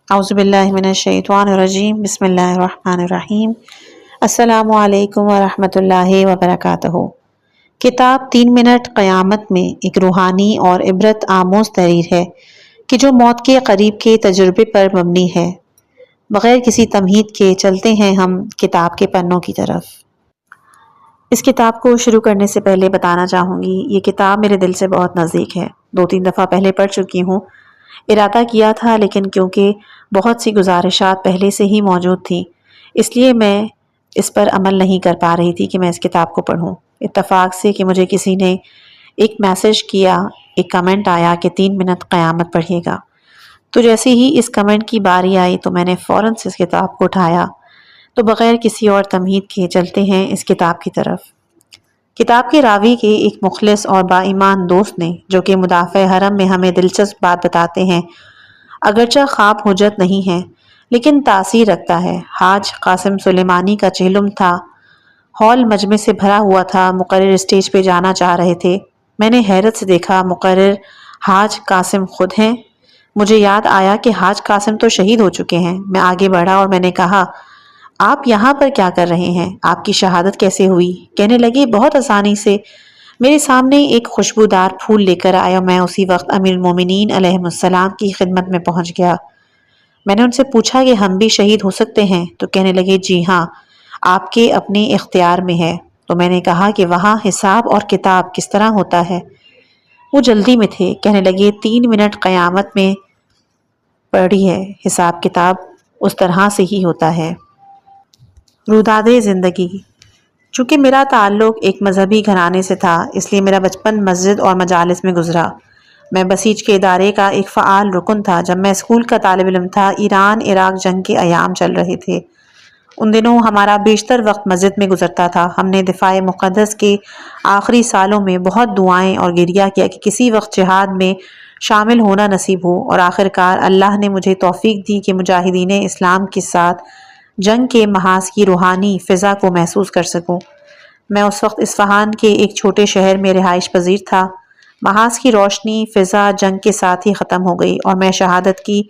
اعوذ باللہ من الشیطان الرجیم بسم اللہ الرحمن الرحیم السلام علیکم ورحمۃ اللہ وبرکاتہ۔ کتاب 3 منٹ قیامت میں ایک روحانی اور عبرت آموز تحریر ہے کہ جو موت کے قریب کے تجربے پر مبنی ہے۔ بغیر کسی تمہید کے چلتے ہیں ہم کتاب کے پنوں کی طرف۔ اس کتاب کو شروع کرنے سے پہلے بتانا چاہوں گی یہ کتاب میرے دل سے بہت نزدیک ہے۔ 2-3 دفعہ پہلے پڑھ چکی ہوں۔ ارادہ کیا تھا لیکن کیونکہ بہت سی گزارشات پہلے سے ہی موجود تھیں اس لیے میں اس پر عمل نہیں کر پا رہی تھی کہ میں اس کتاب کو پڑھوں۔ اتفاق سے کہ مجھے کسی نے ایک میسج کیا، ایک کمنٹ آیا کہ 3 منٹ قیامت پڑھیے گا، تو جیسے ہی اس کمنٹ کی باری آئی تو میں نے فوراً سے اس کتاب کو اٹھایا۔ تو بغیر کسی اور تمہید کے چلتے ہیں اس کتاب کی طرف۔ کتاب کے راوی کے ایک مخلص اور با ایمان دوست نے جو کہ مدافع حرم میں ہمیں دلچسپ بات بتاتے ہیں، اگرچہ خواب حجت نہیں ہے لیکن تاثیر رکھتا ہے۔ حاج قاسم سلیمانی کا چہلم تھا، ہال مجمع سے بھرا ہوا تھا، مقرر اسٹیج پہ جانا چاہ رہے تھے۔ میں نے حیرت سے دیکھا مقرر حاج قاسم خود ہیں۔ مجھے یاد آیا کہ حاج قاسم تو شہید ہو چکے ہیں۔ میں آگے بڑھا اور میں نے کہا، آپ یہاں پر کیا کر رہے ہیں؟ آپ کی شہادت کیسے ہوئی؟ کہنے لگے، بہت آسانی سے میرے سامنے ایک خوشبودار پھول لے کر آیا اور میں اسی وقت امیر المومنین علیہ السلام کی خدمت میں پہنچ گیا۔ میں نے ان سے پوچھا کہ ہم بھی شہید ہو سکتے ہیں؟ تو کہنے لگے، جی ہاں، آپ کے اپنے اختیار میں ہے۔ تو میں نے کہا کہ وہاں حساب اور کتاب کس طرح ہوتا ہے؟ وہ جلدی میں تھے، کہنے لگے 3 منٹ قیامت میں پڑھی ہے، حساب کتاب اس طرح سے ہی ہوتا ہے۔ روداد زندگی۔ چونکہ میرا تعلق ایک مذہبی گھرانے سے تھا اس لیے میرا بچپن مسجد اور مجالس میں گزرا۔ میں بسیج کے ادارے کا ایک فعال رکن تھا۔ جب میں اسکول کا طالب علم تھا ایران عراق جنگ کے ایام چل رہے تھے۔ ان دنوں ہمارا بیشتر وقت مسجد میں گزرتا تھا۔ ہم نے دفاع مقدس کے آخری سالوں میں بہت دعائیں اور گریہ کیا کہ کسی وقت جہاد میں شامل ہونا نصیب ہو، اور آخرکار اللہ نے مجھے توفیق دی کہ مجاہدین اسلام کے ساتھ جنگ کے محاذ کی روحانی فضا کو محسوس کر سکوں۔ میں اس وقت اصفہان کے ایک چھوٹے شہر میں رہائش پذیر تھا۔ محاذ کی روشنی فضا جنگ کے ساتھ ہی ختم ہو گئی اور میں شہادت کی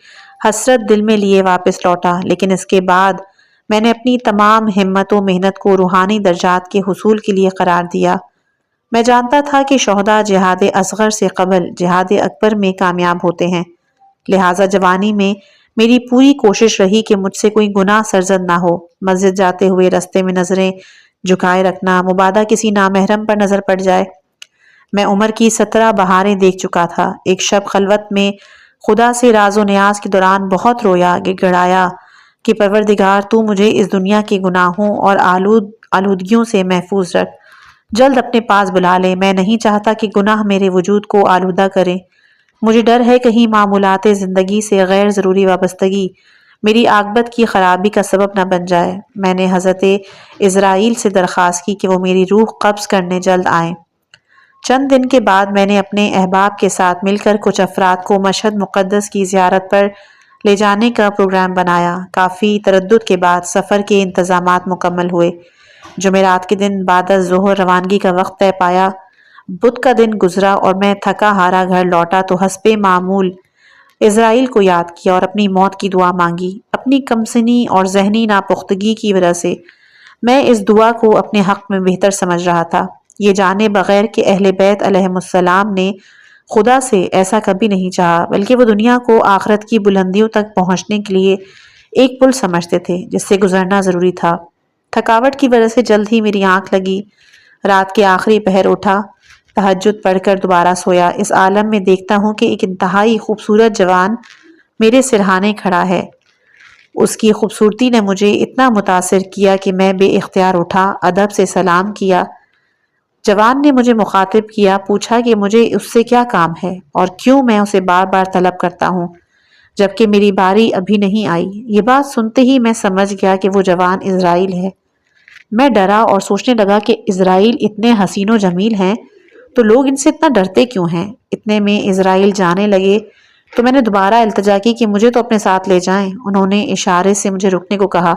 حسرت دل میں لیے واپس لوٹا، لیکن اس کے بعد میں نے اپنی تمام ہمت و محنت کو روحانی درجات کے حصول کے لیے قرار دیا۔ میں جانتا تھا کہ شہداء جہاد اصغر سے قبل جہاد اکبر میں کامیاب ہوتے ہیں، لہٰذا جوانی میں میری پوری کوشش رہی کہ مجھ سے کوئی گناہ سرزد نہ ہو۔ مسجد جاتے ہوئے رستے میں نظریں جھکائے رکھنا، مبادا کسی نامحرم پر نظر پڑ جائے۔ میں عمر کی 17 بہاریں دیکھ چکا تھا۔ ایک شب خلوت میں خدا سے راز و نیاز کے دوران بہت رویا، گڑ گڑایا کہ پروردگار تو مجھے اس دنیا کے گناہوں اور آلودگیوں سے محفوظ رکھ، جلد اپنے پاس بلا لے۔ میں نہیں چاہتا کہ گناہ میرے وجود کو آلودہ کرے۔ مجھے ڈر ہے کہیں معمولات زندگی سے غیر ضروری وابستگی میری عاقبت کی خرابی کا سبب نہ بن جائے۔ میں نے حضرت عزرائیل سے درخواست کی کہ وہ میری روح قبض کرنے جلد آئیں۔ چند دن کے بعد میں نے اپنے احباب کے ساتھ مل کر کچھ افراد کو مشہد مقدس کی زیارت پر لے جانے کا پروگرام بنایا۔ کافی تردد کے بعد سفر کے انتظامات مکمل ہوئے۔ جمعرات کے دن بعد از ظہر روانگی کا وقت طے پایا۔ بدھ کا دن گزرا اور میں تھکا ہارا گھر لوٹا تو حسب معمول عزرائیل کو یاد کیا اور اپنی موت کی دعا مانگی۔ اپنی کمسنی اور ذہنی ناپختگی کی وجہ سے میں اس دعا کو اپنے حق میں بہتر سمجھ رہا تھا، یہ جانے بغیر کہ اہل بیت علیہم السلام نے خدا سے ایسا کبھی نہیں چاہا، بلکہ وہ دنیا کو آخرت کی بلندیوں تک پہنچنے کے لیے ایک پل سمجھتے تھے جس سے گزرنا ضروری تھا۔ تھکاوٹ کی وجہ سے جلد ہی میری آنکھ لگی۔ رات کے آخری پہر اٹھا، تہجد پڑھ کر دوبارہ سویا۔ اس عالم میں دیکھتا ہوں کہ ایک انتہائی خوبصورت جوان میرے سرہانے کھڑا ہے۔ اس کی خوبصورتی نے مجھے اتنا متاثر کیا کہ میں بے اختیار اٹھا، ادب سے سلام کیا۔ جوان نے مجھے مخاطب کیا، پوچھا کہ مجھے اس سے کیا کام ہے اور کیوں میں اسے بار بار طلب کرتا ہوں جبکہ میری باری ابھی نہیں آئی۔ یہ بات سنتے ہی میں سمجھ گیا کہ وہ جوان عزرائیل ہے۔ میں ڈرا اور سوچنے لگا کہ عزرائیل اتنے حسین و جمیل ہیں تو لوگ ان سے اتنا ڈرتے کیوں ہیں؟ اتنے میں عزرائیل جانے لگے تو میں نے دوبارہ التجا کی کہ مجھے تو اپنے ساتھ لے جائیں۔ انہوں نے اشارے سے مجھے رکنے کو کہا۔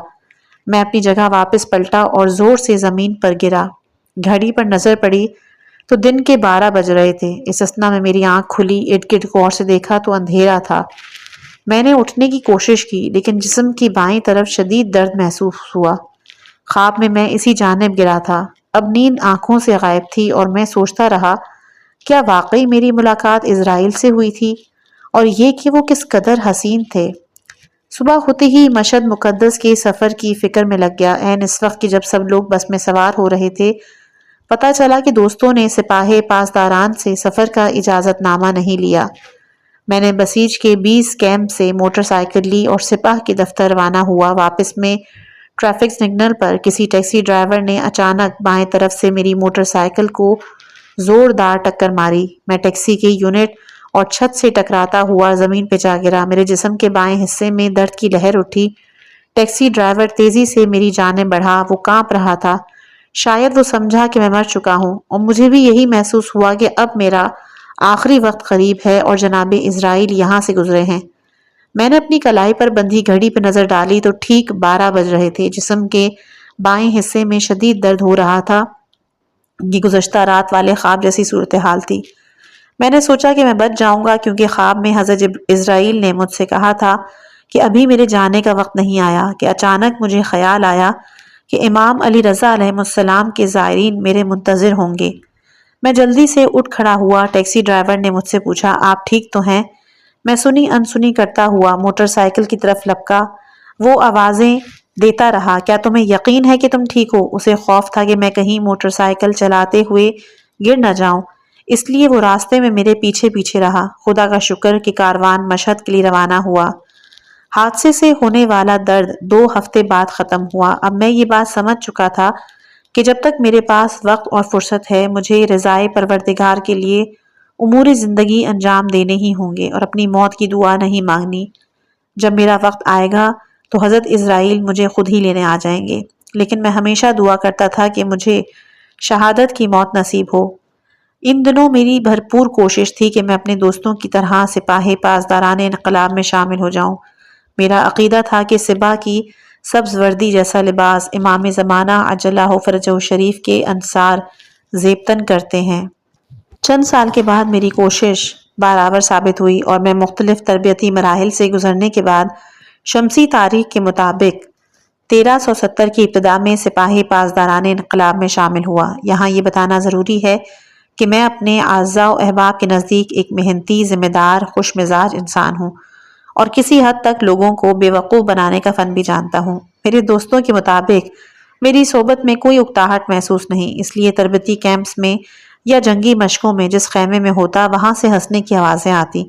میں اپنی جگہ واپس پلٹا اور زور سے زمین پر گرا۔ گھڑی پر نظر پڑی تو دن کے 12 بج رہے تھے۔ اس اثنا میں میری آنکھ کھلی، ارد گرد غور سے دیکھا تو اندھیرا تھا۔ میں نے اٹھنے کی کوشش کی لیکن جسم کی بائیں طرف شدید درد محسوس ہوا۔ خواب میں میں اسی جانب گرا تھا۔ اب نیند آنکھوں سے غائب تھی اور میں سوچتا رہا کیا واقعی میری ملاقات اسرائیل سے ہوئی تھی، اور یہ کہ وہ کس قدر حسین تھے۔ صبح ہوتے ہی مشہد مقدس کے سفر کی فکر میں لگ گیا۔ عین اس وقت کہ جب سب لوگ بس میں سوار ہو رہے تھے پتہ چلا کہ دوستوں نے سپاہ پاسداران سے سفر کا اجازت نامہ نہیں لیا۔ میں نے بسیج کے 20 کیمپ سے موٹر سائیکل لی اور سپاہ کے دفتر روانہ ہوا۔ واپس میں ٹریفک سگنل پر کسی ٹیکسی ڈرائیور نے اچانک بائیں طرف سے میری موٹر سائیکل کو زوردار ٹکر ماری۔ میں ٹیکسی کے یونٹ اور چھت سے ٹکراتا ہوا زمین پہ جا گرا۔ میرے جسم کے بائیں حصے میں درد کی لہر اٹھی۔ ٹیکسی ڈرائیور تیزی سے میری جانب بڑھا۔ وہ کانپ رہا تھا۔ شاید وہ سمجھا کہ میں مر چکا ہوں، اور مجھے بھی یہی محسوس ہوا کہ اب میرا آخری وقت قریب ہے اور جناب اسرائیل یہاں سے گزرے ہیں۔ میں نے اپنی کلائی پر بندھی گھڑی پہ نظر ڈالی تو ٹھیک 12 بج رہے تھے۔ جسم کے بائیں حصے میں شدید درد ہو رہا تھا۔ یہ گزشتہ رات والے خواب جیسی صورتحال تھی۔ میں نے سوچا کہ میں بچ جاؤں گا کیونکہ خواب میں حضرت اسرائیل نے مجھ سے کہا تھا کہ ابھی میرے جانے کا وقت نہیں آیا، کہ اچانک مجھے خیال آیا کہ امام علی رضا علیہ السلام کے زائرین میرے منتظر ہوں گے۔ میں جلدی سے اٹھ کھڑا ہوا۔ ٹیکسی ڈرائیور نے مجھ سے پوچھا آپ ٹھیک تو ہیں؟ میں سنی انسنی کرتا ہوا موٹر سائیکل کی طرف لپکا۔ وہ آوازیں دیتا رہا کیا تمہیں یقین ہے کہ تم ٹھیک ہو؟ اسے خوف تھا کہ میں کہیں موٹر سائیکل چلاتے ہوئے گر نہ جاؤں، اس لیے وہ راستے میں میرے پیچھے پیچھے رہا۔ خدا کا شکر کہ کاروان مشہد کے لیے روانہ ہوا۔ حادثے سے ہونے والا درد 2 ہفتے بعد ختم ہوا۔ اب میں یہ بات سمجھ چکا تھا کہ جب تک میرے پاس وقت اور فرصت ہے مجھے رضائے پروردگار کے لیے امور زندگی انجام دینے ہی ہوں گے اور اپنی موت کی دعا نہیں مانگنی۔ جب میرا وقت آئے گا تو حضرت اسرائیل مجھے خود ہی لینے آ جائیں گے، لیکن میں ہمیشہ دعا کرتا تھا کہ مجھے شہادت کی موت نصیب ہو۔ ان دنوں میری بھرپور کوشش تھی کہ میں اپنے دوستوں کی طرح سپاہ پاسداران انقلاب میں شامل ہو جاؤں۔ میرا عقیدہ تھا کہ سپاہ کی سبز وردی جیسا لباس امام زمانہ عجلہ فرجہ شریف کے انصار زیبتن کرتے ہیں۔ چند سال کے بعد میری کوشش برابر ثابت ہوئی اور میں مختلف تربیتی مراحل سے گزرنے کے بعد شمسی تاریخ کے مطابق 1370 کی ابتدا میں سپاہ پاسداران انقلاب میں شامل ہوا۔ یہاں یہ بتانا ضروری ہے کہ میں اپنے اعزاء و احباب کے نزدیک ایک محنتی، ذمہ دار، خوش مزاج انسان ہوں اور کسی حد تک لوگوں کو بے وقوف بنانے کا فن بھی جانتا ہوں۔ میرے دوستوں کے مطابق میری صحبت میں کوئی اکتاہٹ محسوس نہیں، اس لیے تربیتی کیمپس میں یا جنگی مشقوں میں جس خیمے میں ہوتا وہاں سے ہنسنے کی آوازیں آتی۔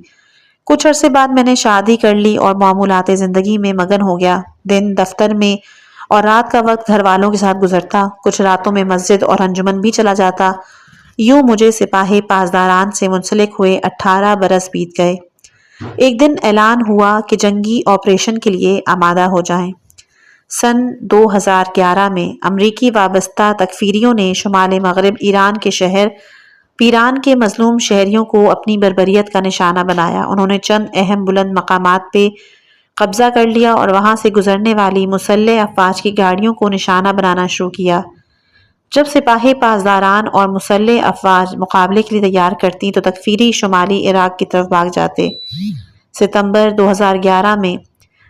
کچھ عرصے بعد میں نے شادی کر لی اور معمولات زندگی میں مگن ہو گیا۔ دن دفتر میں اور رات کا وقت گھر والوں کے ساتھ گزرتا۔ کچھ راتوں میں مسجد اور انجمن بھی چلا جاتا۔ یوں مجھے سپاہ پاسداران سے منسلک ہوئے 18 برس بیت گئے۔ ایک دن اعلان ہوا کہ جنگی آپریشن کے لیے آمادہ ہو جائیں۔ سن 2011 میں امریکی وابستہ تکفیریوں نے شمال مغرب ایران کے شہر پیران کے مظلوم شہریوں کو اپنی بربریت کا نشانہ بنایا۔ انہوں نے چند اہم بلند مقامات پہ قبضہ کر لیا اور وہاں سے گزرنے والی مسلح افواج کی گاڑیوں کو نشانہ بنانا شروع کیا۔ جب سپاہ پاسداران اور مسلح افواج مقابلے کے لیے تیار کرتی تو تکفیری شمالی عراق کی طرف بھاگ جاتے۔ ستمبر 2011 میں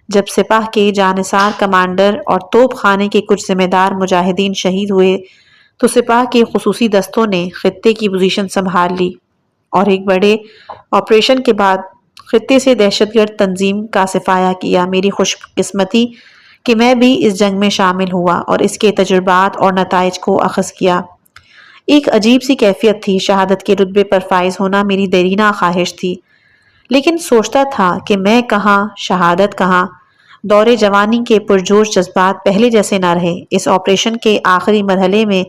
جب سپاہ کے جانثار کمانڈر اور توپ خانے کے کچھ ذمہ دار مجاہدین شہید ہوئے تو سپاہ کے خصوصی دستوں نے خطے کی پوزیشن سنبھال لی اور ایک بڑے آپریشن کے بعد خطے سے دہشت گرد تنظیم کا صفایا کیا۔ میری خوش قسمتی کہ میں بھی اس جنگ میں شامل ہوا اور اس کے تجربات اور نتائج کو اخذ کیا۔ ایک عجیب سی کیفیت تھی۔ شہادت کے رتبے پر فائز ہونا میری دیرینہ خواہش تھی، لیکن سوچتا تھا کہ میں کہاں، شہادت کہاں۔ دور جوانی کے پرجوش جذبات پہلے جیسے نہ رہے۔ اس آپریشن کے آخری مرحلے میں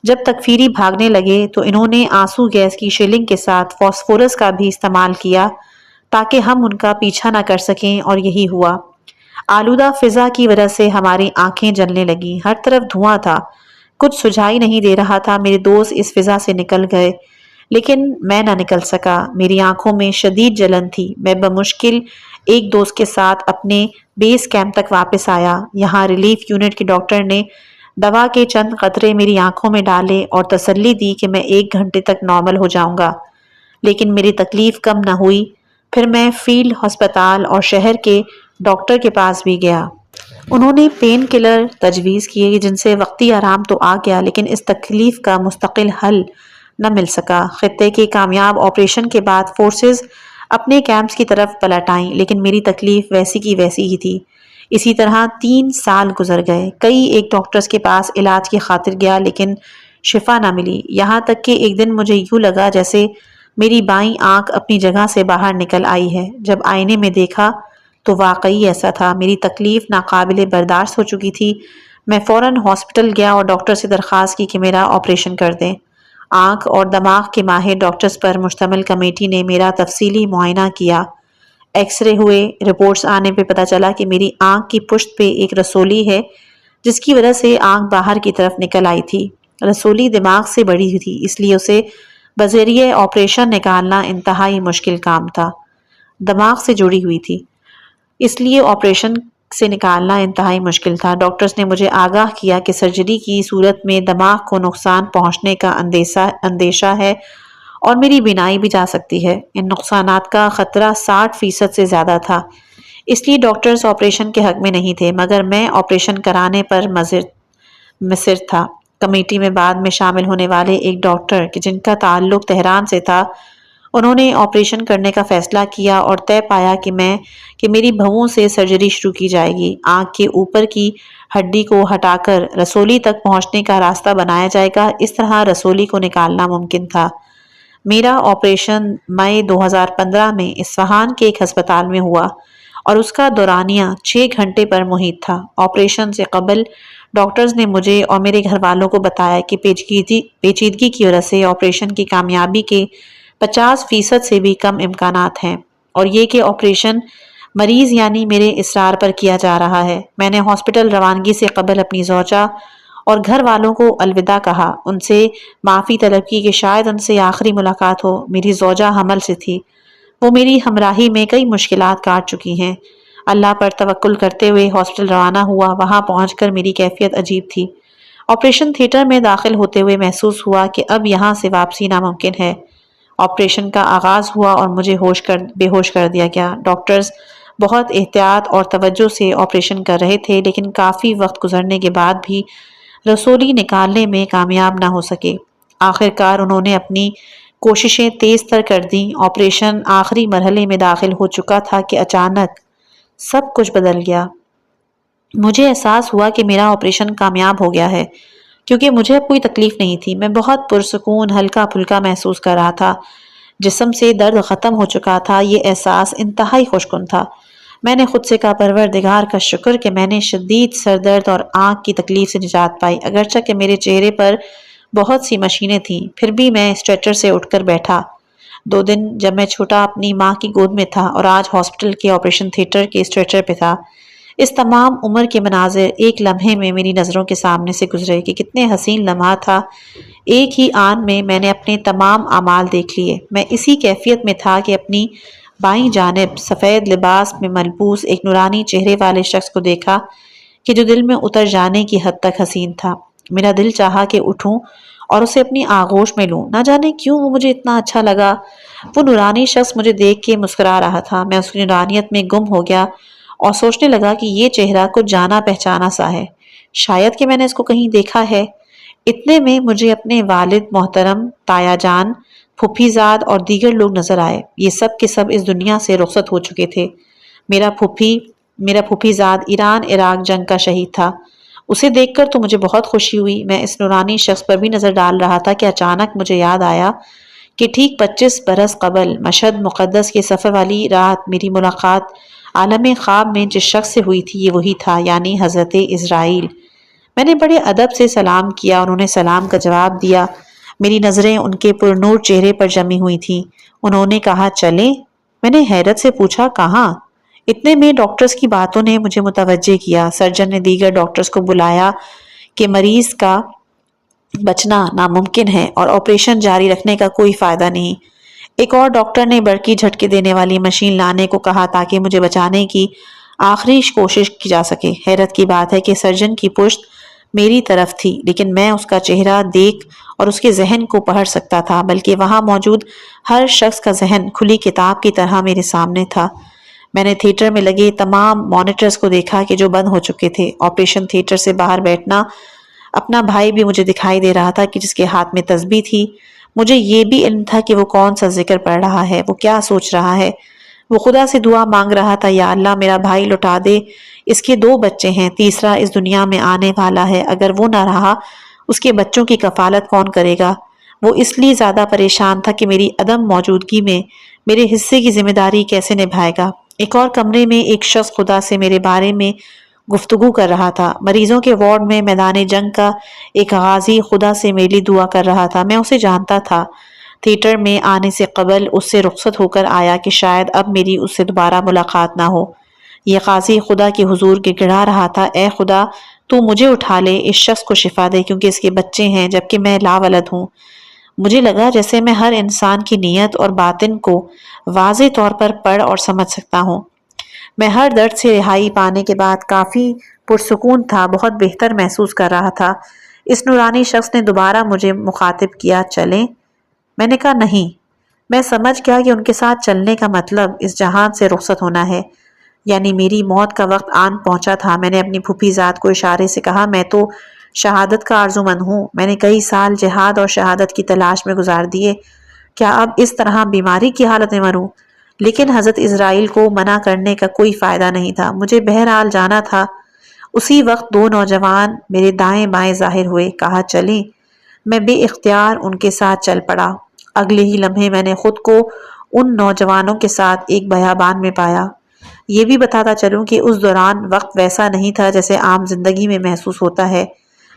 جب تکفیری بھاگنے لگے تو انہوں نے آنسو گیس کی شیلنگ کے ساتھ فاسفورس کا بھی استعمال کیا تاکہ ہم ان کا پیچھا نہ کر سکیں، اور یہی ہوا۔ آلودہ فضا کی وجہ سے ہماری آنکھیں جلنے لگیں۔ ہر طرف دھواں تھا، کچھ سجھائی نہیں دے رہا تھا۔ میرے دوست اس فضا سے نکل گئے لیکن میں نہ نکل سکا۔ میری آنکھوں میں شدید جلن تھی۔ میں بمشکل ایک دوست کے ساتھ اپنے بیس کیمپ تک واپس آیا۔ یہاں ریلیف یونٹ کے ڈاکٹر نے دوا کے چند قطرے میری آنکھوں میں ڈالے اور تسلی دی کہ میں 1 گھنٹے تک نارمل ہو جاؤں گا، لیکن میری تکلیف کم نہ ہوئی۔ پھر میں فیلڈ ہسپتال اور شہر کے ڈاکٹر کے پاس بھی گیا۔ انہوں نے پین کلر تجویز کیے جن سے وقتی آرام تو آ گیا لیکن اس تکلیف کا مستقل حل نہ مل سکا۔ خطے کے کامیاب آپریشن کے بعد فورسز اپنے کیمپس کی طرف پلٹ آئیں لیکن میری تکلیف ویسی کی ویسی ہی تھی۔ اسی طرح 3 سال گزر گئے۔ کئی ایک ڈاکٹرز کے پاس علاج کی خاطر گیا لیکن شفا نہ ملی، یہاں تک کہ ایک دن مجھے یوں لگا جیسے میری بائیں آنکھ اپنی جگہ سے باہر نکل آئی ہے۔ جب آئینے میں دیکھا تو واقعی ایسا تھا، میری تکلیف ناقابل برداشت ہو چکی تھی۔ میں فوراً ہاسپٹل گیا اور ڈاکٹر سے درخواست کی کہ میرا آپریشن کر دیں۔ آنکھ اور دماغ کے ماہر ڈاکٹرز پر مشتمل کمیٹی نے میرا تفصیلی معائنہ کیا۔ ایکس رے ہوئے، رپورٹس آنے پہ پتہ چلا کہ میری آنکھ کی پشت پہ ایک رسولی ہے جس کی وجہ سے آنکھ باہر کی طرف نکل آئی تھی۔ رسولی دماغ سے بڑی ہوئی تھی اس لیے اسے بذریعہ آپریشن نکالنا انتہائی مشکل کام تھا۔ دماغ سے جڑی ہوئی تھی اس لیے آپریشن سے نکالنا انتہائی مشکل تھا۔ ڈاکٹرز نے مجھے آگاہ کیا کہ سرجری کی صورت میں دماغ کو نقصان پہنچنے کا اندیشہ ہے اور میری بینائی بھی جا سکتی ہے۔ ان نقصانات کا خطرہ 60% سے زیادہ تھا، اس لیے ڈاکٹرز آپریشن کے حق میں نہیں تھے، مگر میں آپریشن کرانے پر مصر تھا۔ کمیٹی میں بعد میں شامل ہونے والے ایک ڈاکٹر کہ جن کا تعلق تہران سے تھا، انہوں نے آپریشن کرنے کا فیصلہ کیا اور طے پایا کہ میری بھووں سے سرجری شروع کی جائے گی۔ آنکھ کے اوپر کی ہڈی کو ہٹا کر رسولی تک پہنچنے کا راستہ بنایا جائے گا، اس طرح رسولی کو نکالنا ممکن تھا۔ میرا آپریشن مئی 2015 میں اصفہان کے ایک ہسپتال میں ہوا اور اس کا دورانیہ 6 گھنٹے پر محیط تھا۔ آپریشن سے قبل ڈاکٹرز نے مجھے اور میرے گھر والوں کو بتایا کہ پیچیدگی کی وجہ سے آپریشن کی کامیابی کے 50% سے بھی کم امکانات ہیں اور یہ کہ آپریشن مریض یعنی میرے اصرار پر کیا جا رہا ہے۔ میں نے ہاسپٹل روانگی سے قبل اپنی زوجہ اور گھر والوں کو الوداع کہا، ان سے معافی طلب کی کہ شاید ان سے آخری ملاقات ہو۔ میری زوجہ حمل سے تھی، وہ میری ہمراہی میں کئی مشکلات کاٹ چکی ہیں۔ اللہ پر توکل کرتے ہوئے ہاسپٹل روانہ ہوا۔ وہاں پہنچ کر میری کیفیت عجیب تھی۔ آپریشن تھیٹر میں داخل ہوتے ہوئے محسوس ہوا کہ اب یہاں سے واپسی ناممکن ہے۔ آپریشن کا آغاز ہوا اور مجھے بے ہوش کر دیا گیا۔ ڈاکٹرز بہت احتیاط اور توجہ سے آپریشن کر رہے تھے لیکن کافی وقت گزرنے کے بعد بھی رسولی نکالنے میں کامیاب نہ ہو سکے۔ آخر کار انہوں نے اپنی کوششیں تیز تر کر دیں۔ آپریشن آخری مرحلے میں داخل ہو چکا تھا کہ اچانک سب کچھ بدل گیا۔ مجھے احساس ہوا کہ میرا آپریشن کامیاب ہو گیا ہے کیونکہ مجھے اب کوئی تکلیف نہیں تھی۔ میں بہت پرسکون، ہلکا پھلکا محسوس کر رہا تھا۔ جسم سے درد ختم ہو چکا تھا۔ یہ احساس انتہائی خوشگوار تھا۔ میں نے خود سے کہا، پروردگار کا شکر کہ میں نے شدید سر درد اور آنکھ کی تکلیف سے نجات پائی۔ اگرچہ کہ میرے چہرے پر بہت سی مشینیں تھیں، پھر بھی میں اسٹریچر سے اٹھ کر بیٹھا۔ 2 دن جب میں چھوٹا اپنی ماں کی گود میں تھا اور آج ہاسپٹل کے آپریشن تھیٹر کے اسٹریچر پہ تھا، اس تمام عمر کے مناظر ایک لمحے میں میری نظروں کے سامنے سے گزرے کہ کتنے حسین لمحہ تھا۔ ایک ہی آن میں میں نے اپنے تمام اعمال دیکھ لیے۔ میں اسی کیفیت میں تھا کہ اپنی بائیں جانب سفید لباس میں ملبوس ایک نورانی چہرے والے شخص کو دیکھا کہ جو دل میں اتر جانے کی حد تک حسین تھا۔ میرا دل چاہا کہ اٹھوں اور اسے اپنی آغوش میں لوں۔ نہ جانے کیوں وہ مجھے اتنا اچھا لگا۔ وہ نورانی شخص مجھے دیکھ کے مسکرا رہا تھا۔ میں اس کی نورانیت میں گم ہو گیا اور سوچنے لگا کہ یہ چہرہ کچھ جانا پہچانا سا ہے، شاید کہ میں نے اس کو کہیں دیکھا ہے۔ اتنے میں مجھے اپنے والد محترم، تایا جان، پھوپھی زاد اور دیگر لوگ نظر آئے۔ یہ سب کے سب اس دنیا سے رخصت ہو چکے تھے۔ میرا پھوپھی زاد ایران عراق جنگ کا شہید تھا۔ اسے دیکھ کر تو مجھے بہت خوشی ہوئی۔ میں اس نورانی شخص پر بھی نظر ڈال رہا تھا کہ اچانک مجھے یاد آیا کہ ٹھیک 25 برس قبل مشہد مقدس کے سفر والی رات میری ملاقات عالم خواب میں جس شخص سے ہوئی تھی، یہ وہی تھا، یعنی حضرت اسرائیل۔ میں نے بڑے ادب سے سلام کیا، انہوں نے سلام کا جواب دیا۔ میری نظریں ان کے پرنور چہرے پر جمی ہوئی تھیں۔ انہوں نے کہا، چلیں؟ میں نے حیرت سے پوچھا، کہاں؟ اتنے میں ڈاکٹرز کی باتوں نے مجھے متوجہ کیا۔ سرجن نے دیگر ڈاکٹرز کو بلایا کہ مریض کا بچنا ناممکن ہے اور آپریشن جاری رکھنے کا کوئی فائدہ نہیں۔ ایک اور ڈاکٹر نے برقی جھٹکے دینے والی مشین لانے کو کہا تاکہ مجھے بچانے کی آخری کوشش کی جا سکے۔ حیرت کی بات ہے کہ سرجن کی پشت میری طرف تھی لیکن میں اس کا چہرہ دیکھ اور اس کے ذہن کو پڑھ سکتا تھا، بلکہ وہاں موجود ہر شخص کا ذہن کھلی کتاب کی طرح میرے سامنے تھا۔ میں نے تھیٹر میں لگے تمام مانیٹرز کو دیکھا کہ جو بند ہو چکے تھے۔ آپریشن تھیٹر سے باہر بیٹھنا اپنا بھائی بھی مجھے دکھائی دے رہا تھا کہ جس کے ہاتھ میں تسبیح تھی۔ مجھے یہ بھی علم تھا کہ وہ کون سا ذکر پڑھ رہا ہے، وہ کیا سوچ رہا ہے۔ وہ خدا سے دعا مانگ رہا تھا، یا اللہ میرا بھائی لوٹا دے، اس کے 2 بچے ہیں، تیسرا اس دنیا میں آنے والا ہے، اگر وہ نہ رہا اس کے بچوں کی کفالت کون کرے گا۔ وہ اس لیے زیادہ پریشان تھا کہ میری عدم موجودگی میں میرے حصے کی ذمہ داری کیسے نبھائے گا۔ ایک اور کمرے میں ایک شخص خدا سے میرے بارے میں گفتگو کر رہا تھا۔ مریضوں کے وارڈ میں میدان جنگ کا ایک غازی خدا سے میرے لیے دعا کر رہا تھا۔ میں اسے جانتا تھا۔ تھیٹر میں آنے سے قبل اس سے رخصت ہو کر آیا کہ شاید اب میری اس سے دوبارہ ملاقات نہ ہو۔ یہ قاضی خدا کے حضور گڑگڑا رہا تھا، اے خدا تو مجھے اٹھا لے، اس شخص کو شفا دے کیونکہ اس کے بچے ہیں جبکہ میں لاولد ہوں۔ مجھے لگا جیسے میں ہر انسان کی نیت اور باطن کو واضح طور پر پڑھ اور سمجھ سکتا ہوں۔ میں ہر درد سے رہائی پانے کے بعد کافی پرسکون تھا، بہت بہتر محسوس کر رہا تھا۔ اس نورانی شخص نے دوبارہ مجھے مخاطب کیا، چلیں؟ میں نے کہا نہیں۔ میں سمجھ گیا کہ ان کے ساتھ چلنے کا مطلب اس جہان سے رخصت ہونا ہے، یعنی میری موت کا وقت آن پہنچا تھا۔ میں نے اپنی پھوپھی ذات کو اشارے سے کہا، میں تو شہادت کا آرزومند ہوں، میں نے کئی سال جہاد اور شہادت کی تلاش میں گزار دیے، کیا اب اس طرح بیماری کی حالت میں مروں؟ لیکن حضرت اسرائیل کو منع کرنے کا کوئی فائدہ نہیں تھا، مجھے بہرحال جانا تھا۔ اسی وقت 2 نوجوان میرے دائیں بائیں ظاہر ہوئے، کہا چلیں؟ میں بے اختیار ان کے ساتھ چل پڑا۔ اگلے ہی لمحے میں نے خود کو ان نوجوانوں کے ساتھ ایک بیابان میں پایا۔ یہ بھی بتاتا چلوں کہ اس دوران وقت ویسا نہیں تھا جیسے عام زندگی میں محسوس ہوتا ہے۔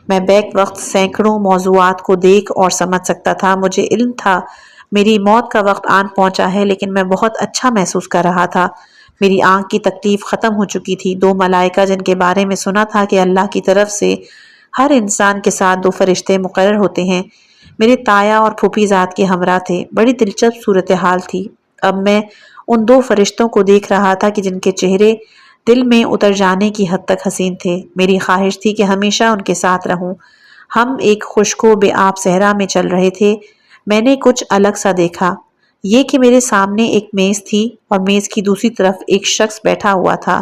میں بیک وقت سینکڑوں موضوعات کو دیکھ اور سمجھ سکتا تھا۔ مجھے علم تھا میری موت کا وقت آن پہنچا ہے، لیکن میں بہت اچھا محسوس کر رہا تھا۔ میری آنکھ کی تکلیف ختم ہو چکی تھی۔ 2 ملائکہ جن کے بارے میں سنا تھا کہ اللہ کی طرف سے ہر انسان کے ساتھ 2 فرشتے مقرر ہوتے ہیں، میرے تایا اور پھوپھی ذات کے ہمراہ تھے۔ بڑی دلچسپ صورتحال تھی۔ اب میں ان 2 فرشتوں کو دیکھ رہا تھا کہ جن کے چہرے دل میں اتر جانے کی حد تک حسین تھے۔ میری خواہش تھی کہ ہمیشہ ان کے ساتھ رہوں۔ ہم ایک خشک و بے آب صحرا میں چل رہے تھے۔ میں نے کچھ الگ سا دیکھا، یہ کہ میرے سامنے ایک میز تھی اور میز کی دوسری طرف ایک شخص بیٹھا ہوا تھا۔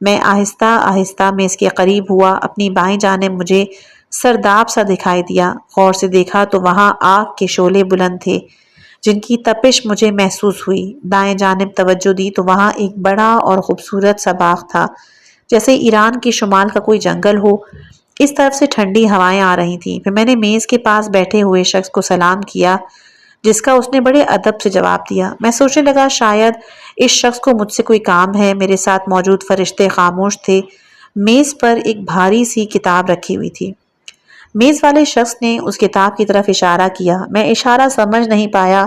میں آہستہ آہستہ میز کے قریب ہوا۔ اپنی بائیں جانب مجھے سرداب سا دکھائی دیا۔ غور سے دیکھا تو وہاں آگ کے شعلے بلند تھے جن کی تپش مجھے محسوس ہوئی۔ دائیں جانب توجہ دی تو وہاں ایک بڑا اور خوبصورت سا باغ تھا، جیسے ایران کے شمال کا کوئی جنگل ہو۔ اس طرف سے ٹھنڈی ہوائیں آ رہی تھیں۔ پھر میں نے میز کے پاس بیٹھے ہوئے شخص کو سلام کیا، جس کا اس نے بڑے ادب سے جواب دیا۔ میں سوچنے لگا شاید اس شخص کو مجھ سے کوئی کام ہے۔ میرے ساتھ موجود فرشتے خاموش تھے۔ میز پر ایک بھاری سی کتاب رکھی ہوئی تھی۔ میز والے شخص نے اس کتاب کی طرف اشارہ کیا۔ میں اشارہ سمجھ نہیں پایا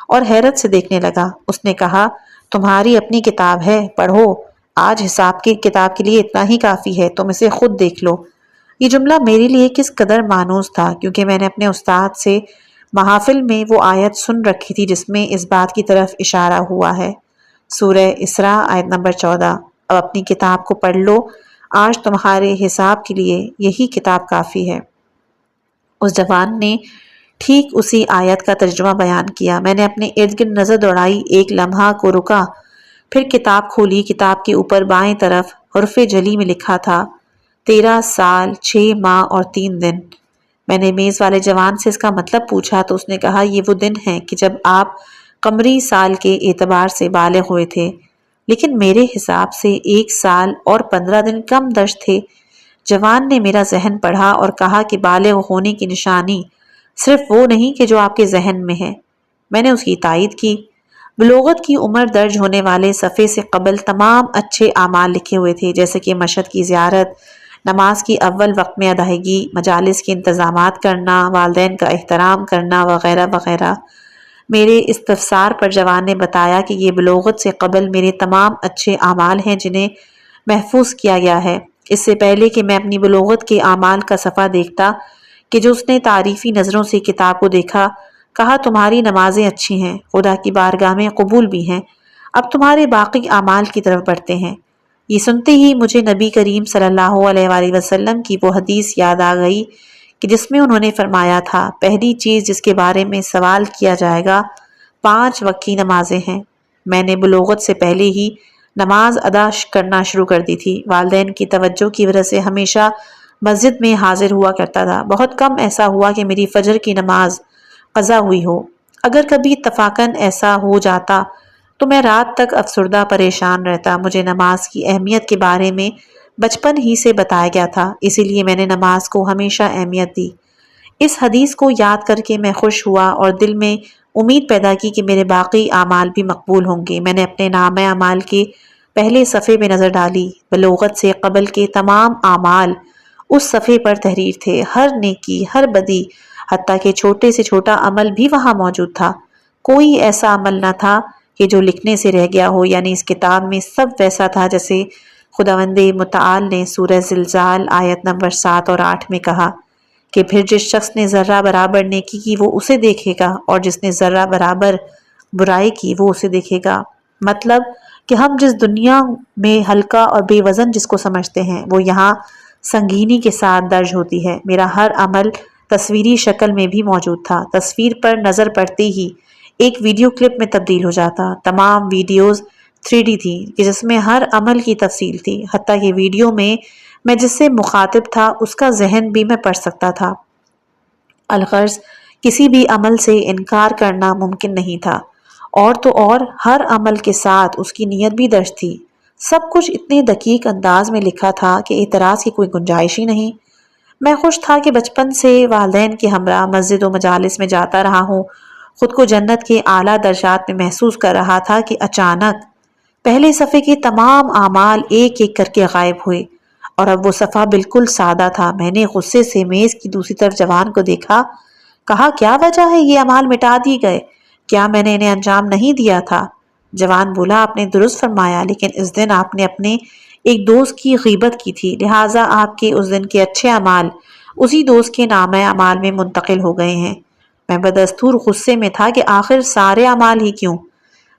اور حیرت سے دیکھنے لگا۔ اس نے کہا، تمہاری اپنی کتاب ہے، پڑھو، آج حساب کی کتاب کے لیے اتنا ہی کافی ہے، تم اسے خود دیکھ لو۔ یہ جملہ میرے لیے کس قدر مانوس تھا، کیونکہ میں نے اپنے استاد سے محافل میں وہ آیت سن رکھی تھی جس میں اس بات کی طرف اشارہ ہوا ہے، سورہ اسراء آیت نمبر 14۔ اب اپنی کتاب کو پڑھ لو، آج تمہارے حساب کے لیے یہی کتاب کافی ہے۔ اس جوان نے ٹھیک اسی آیت کا ترجمہ بیان کیا۔ میں نے اپنے ارد گرد نظر دوڑائی، ایک لمحہ کو رکا، پھر کتاب کھولی۔ کتاب کے اوپر بائیں طرف حرف جلی میں لکھا تھا، 13 سال 6 ماہ اور 3 دن۔ میں نے میز والے جوان سے اس کا مطلب پوچھا تو اس نے کہا، یہ وہ دن ہیں کہ جب آپ قمری سال کے اعتبار سے بالغ ہوئے تھے، لیکن میرے حساب سے 1 سال اور 15 دن کم درج تھے۔ جوان نے میرا ذہن پڑھا اور کہا کہ بالغ ہونے کی نشانی صرف وہ نہیں کہ جو آپ کے ذہن میں ہے۔ میں نے اس کی تائید کی۔ بلوغت کی عمر درج ہونے والے صفحے سے قبل تمام اچھے اعمال لکھے ہوئے تھے، جیسے کہ مشہد کی زیارت، نماز کی اول وقت میں ادائیگی، مجالس کے انتظامات کرنا، والدین کا احترام کرنا وغیرہ وغیرہ۔ میرے استفسار پر جوان نے بتایا کہ یہ بلوغت سے قبل میرے تمام اچھے اعمال ہیں جنہیں محفوظ کیا گیا ہے۔ اس سے پہلے کہ میں اپنی بلوغت کے اعمال کا صفحہ دیکھتا کہ جو اس نے تعریفی نظروں سے کتاب کو دیکھا، کہا، تمہاری نمازیں اچھی ہیں، خدا کی بارگاہ میں قبول بھی ہیں، اب تمہارے باقی اعمال کی طرف بڑھتے ہیں۔ یہ سنتے ہی مجھے نبی کریم صلی اللہ علیہ وآلہ وسلم کی وہ حدیث یاد آ گئی کہ جس میں انہوں نے فرمایا تھا پہلی چیز جس کے بارے میں سوال کیا جائے گا 5 وقت کی نمازیں ہیں۔ میں نے بلوغت سے پہلے ہی نماز ادا کرنا شروع کر دی تھی۔ والدین کی توجہ کی وجہ سے ہمیشہ مسجد میں حاضر ہوا کرتا تھا۔ بہت کم ایسا ہوا کہ میری فجر کی نماز قضا ہوئی ہو۔ اگر کبھی اتفاقاً ایسا ہو جاتا تو میں رات تک افسردہ پریشان رہتا۔ مجھے نماز کی اہمیت کے بارے میں بچپن ہی سے بتایا گیا تھا، اسی لیے میں نے نماز کو ہمیشہ اہمیت دی۔ اس حدیث کو یاد کر کے میں خوش ہوا اور دل میں امید پیدا کی کہ میرے باقی اعمال بھی مقبول ہوں گے۔ میں نے اپنے نامہ اعمال کے پہلے صفحے میں نظر ڈالی۔ بلوغت سے قبل کے تمام اعمال اس صفحے پر تحریر تھے۔ ہر نیکی، ہر بدی، حتیٰ کہ چھوٹے سے چھوٹا عمل بھی وہاں موجود تھا۔ کوئی ایسا عمل نہ تھا کہ جو لکھنے سے رہ گیا ہو، یعنی اس کتاب میں سب ویسا تھا جیسے خداوند متعال نے سورہ زلزال آیت نمبر 7 اور 8 میں کہا کہ پھر جس شخص نے ذرہ برابر نیکی کی وہ اسے دیکھے گا، اور جس نے ذرہ برابر برائی کی وہ اسے دیکھے گا۔ مطلب کہ ہم جس دنیا میں ہلکا اور بے وزن جس کو سمجھتے ہیں وہ یہاں سنگینی کے ساتھ درج ہوتی ہے۔ میرا ہر عمل تصویری شکل میں بھی موجود تھا۔ تصویر پر نظر پڑتے ہی ایک ویڈیو کلپ میں تبدیل ہو جاتا۔ تمام ویڈیوز 3D تھی کہ جس میں ہر عمل کی تفصیل تھی، حتیٰ کہ ویڈیو میں جس سے مخاطب تھا اس کا ذہن بھی میں پڑھ سکتا تھا۔ الغرض کسی بھی عمل سے انکار کرنا ممکن نہیں تھا، اور تو اور ہر عمل کے ساتھ اس کی نیت بھی درج تھی۔ سب کچھ اتنے دقیق انداز میں لکھا تھا کہ اعتراض کی کوئی گنجائش ہی نہیں۔ میں خوش تھا کہ بچپن سے والدین کے ہمراہ مسجد و مجالس میں جاتا رہا ہوں، خود کو جنت کے اعلیٰ درجات میں محسوس کر رہا تھا کہ اچانک پہلے صفحے کے تمام اعمال ایک ایک کر کے غائب ہوئے، اور اب وہ صفحہ بالکل سادہ تھا۔ میں نے غصے سے میز کی دوسری طرف جوان کو دیکھا، کہا کیا وجہ ہے یہ اعمال مٹا دیے گئے؟ کیا میں نے انہیں انجام نہیں دیا تھا؟ جوان بولا آپ نے درست فرمایا، لیکن اس دن آپ نے اپنے ایک دوست کی غیبت کی تھی، لہٰذا آپ کے اس دن کے اچھے اعمال اسی دوست کے نامہ اعمال میں منتقل ہو گئے ہیں۔ میں بدستور غصے میں تھا کہ آخر سارے اعمال ہی کیوں؟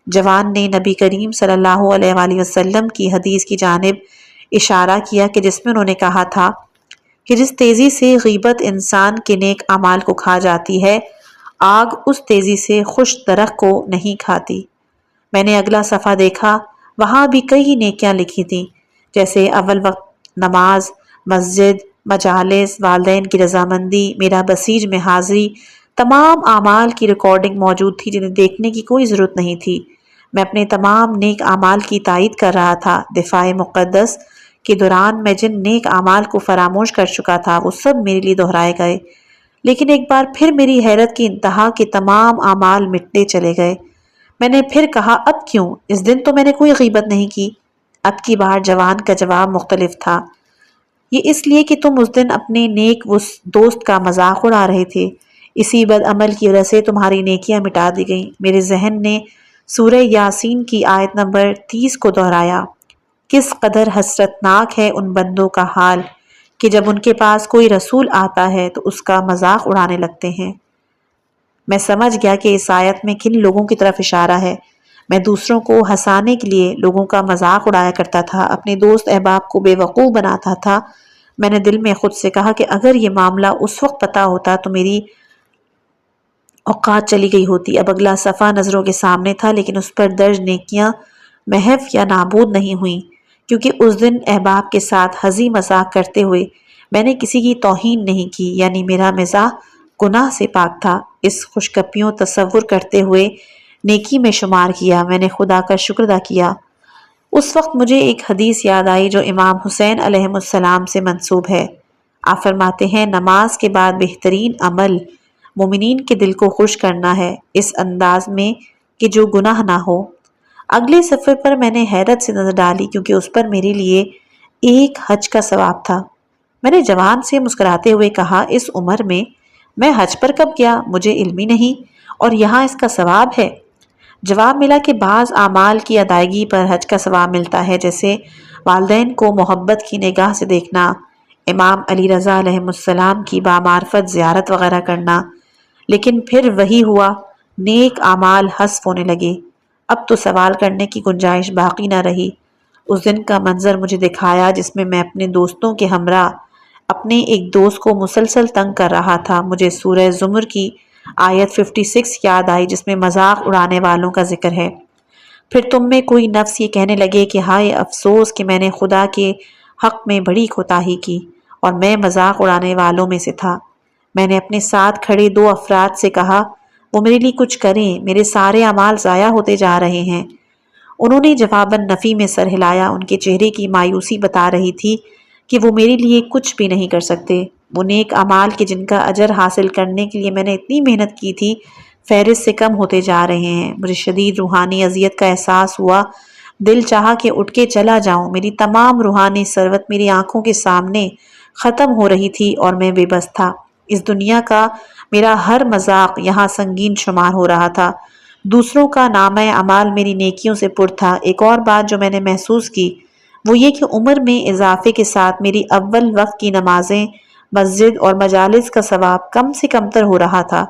جوان نے نبی کریم صلی اللہ علیہ وآلہ وسلم کی حدیث کی جانب اشارہ کیا کہ جس میں انہوں نے کہا تھا کہ جس تیزی سے غیبت انسان کے نیک اعمال کو کھا جاتی ہے، آگ اس تیزی سے خوش درخت کو نہیں کھاتی۔ میں نے اگلا صفحہ دیکھا، وہاں بھی کئی نیکیاں لکھی تھیں، جیسے اول وقت نماز، مسجد، مجالس، والدین کی رضامندی، میرا بسیج میں حاضری۔ تمام اعمال کی ریکارڈنگ موجود تھی جنہیں دیکھنے کی کوئی ضرورت نہیں تھی۔ میں اپنے تمام نیک اعمال کی تائید کر رہا تھا۔ دفاع مقدس کے دوران میں جن نیک اعمال کو فراموش کر چکا تھا وہ سب میرے لیے دہرائے گئے، لیکن ایک بار پھر میری حیرت کی انتہا کہ تمام اعمال مٹتے چلے گئے۔ میں نے پھر کہا اب کیوں؟ اس دن تو میں نے کوئی غیبت نہیں کی۔ اب کی بار جوان کا جواب مختلف تھا، یہ اس لیے کہ تم اس دن اپنے نیک دوست کا مذاق اڑا رہے تھے، اسی بد عمل کی وجہ سے تمہاری نیکیاں مٹا دی گئیں۔ میرے ذہن نے سورہ یاسین کی آیت نمبر 30 کو دہرایا، کس قدر حسرتناک ہے ان بندوں کا حال کہ جب ان کے پاس کوئی رسول آتا ہے تو اس کا مذاق اڑانے لگتے ہیں۔ میں سمجھ گیا کہ اس آیت میں کن لوگوں کی طرف اشارہ ہے۔ میں دوسروں کو ہنسانے کے لیے لوگوں کا مذاق اڑایا کرتا تھا، اپنے دوست احباب کو بے وقوف بناتا تھا۔ میں نے دل میں خود سے کہا کہ اگر یہ معاملہ اس وقت پتہ ہوتا تو میری اوقات چلی گئی ہوتی۔ اب اگلا صفحہ نظروں کے سامنے تھا، لیکن اس پر درج نیکیاں محو یا نابود نہیں ہوئیں، کیونکہ اس دن احباب کے ساتھ ہنسی مذاق کرتے ہوئے میں نے کسی کی توہین نہیں کی، یعنی میرا مزاح گناہ سے پاک تھا۔ اس خوشکپیوں تصور کرتے ہوئے نیکی میں شمار کیا، میں نے خدا کا شکر ادا کیا۔ اس وقت مجھے ایک حدیث یاد آئی جو امام حسین علیہ السلام سے منسوب ہے۔ آپ فرماتے ہیں نماز کے بعد بہترین عمل مومنین کے دل کو خوش کرنا ہے، اس انداز میں کہ جو گناہ نہ ہو۔ اگلے صفحے پر میں نے حیرت سے نظر ڈالی کیونکہ اس پر میرے لیے ایک حج کا ثواب تھا۔ میں نے جوان سے مسکراتے ہوئے کہا اس عمر میں حج پر کب گیا؟ مجھے علم ہی نہیں، اور یہاں اس کا ثواب ہے۔ جواب ملا کہ بعض اعمال کی ادائیگی پر حج کا ثواب ملتا ہے، جیسے والدین کو محبت کی نگاہ سے دیکھنا، امام علی رضا علیہ السلام کی بامعرفت زیارت وغیرہ کرنا۔ لیکن پھر وہی ہوا، نیک اعمال حذف ہونے لگے۔ اب تو سوال کرنے کی گنجائش باقی نہ رہی۔ اس دن کا منظر مجھے دکھایا جس میں میں اپنے دوستوں کے ہمراہ اپنے ایک دوست کو مسلسل تنگ کر رہا تھا۔ مجھے سورہ زمر کی آیت 56 یاد آئی جس میں مذاق اڑانے والوں کا ذکر ہے۔ پھر تم میں کوئی نفس یہ کہنے لگے کہ ہائے افسوس کہ میں نے خدا کے حق میں بڑی کوتاہی کی اور میں مذاق اڑانے والوں میں سے تھا۔ میں نے اپنے ساتھ کھڑے 2 افراد سے کہا وہ میرے لیے کچھ کریں، میرے سارے اعمال ضائع ہوتے جا رہے ہیں۔ انہوں نے جواباً نفی میں سر ہلایا۔ ان کے چہرے کی مایوسی بتا رہی تھی کہ وہ میرے لیے کچھ بھی نہیں کر سکتے۔ وہ نیک اعمال کے جن کا اجر حاصل کرنے کے لیے میں نے اتنی محنت کی تھی فہرست سے کم ہوتے جا رہے ہیں۔ مجھے شدید روحانی اذیت کا احساس ہوا۔ دل چاہا کہ اٹھ کے چلا جاؤں۔ میری تمام روحانی ثروت میری آنکھوں کے سامنے ختم ہو رہی تھی اور میں بے بس تھا۔ اس دنیا کا میرا ہر مذاق یہاں سنگین شمار ہو رہا تھا۔ دوسروں کا نامہ اعمال میری نیکیوں سے پر تھا۔ ایک اور بات جو میں نے محسوس کی وہ یہ کہ عمر میں اضافے کے ساتھ میری اول وقت کی نمازیں، مسجد اور مجالس کا ثواب کم سے کم تر ہو رہا تھا۔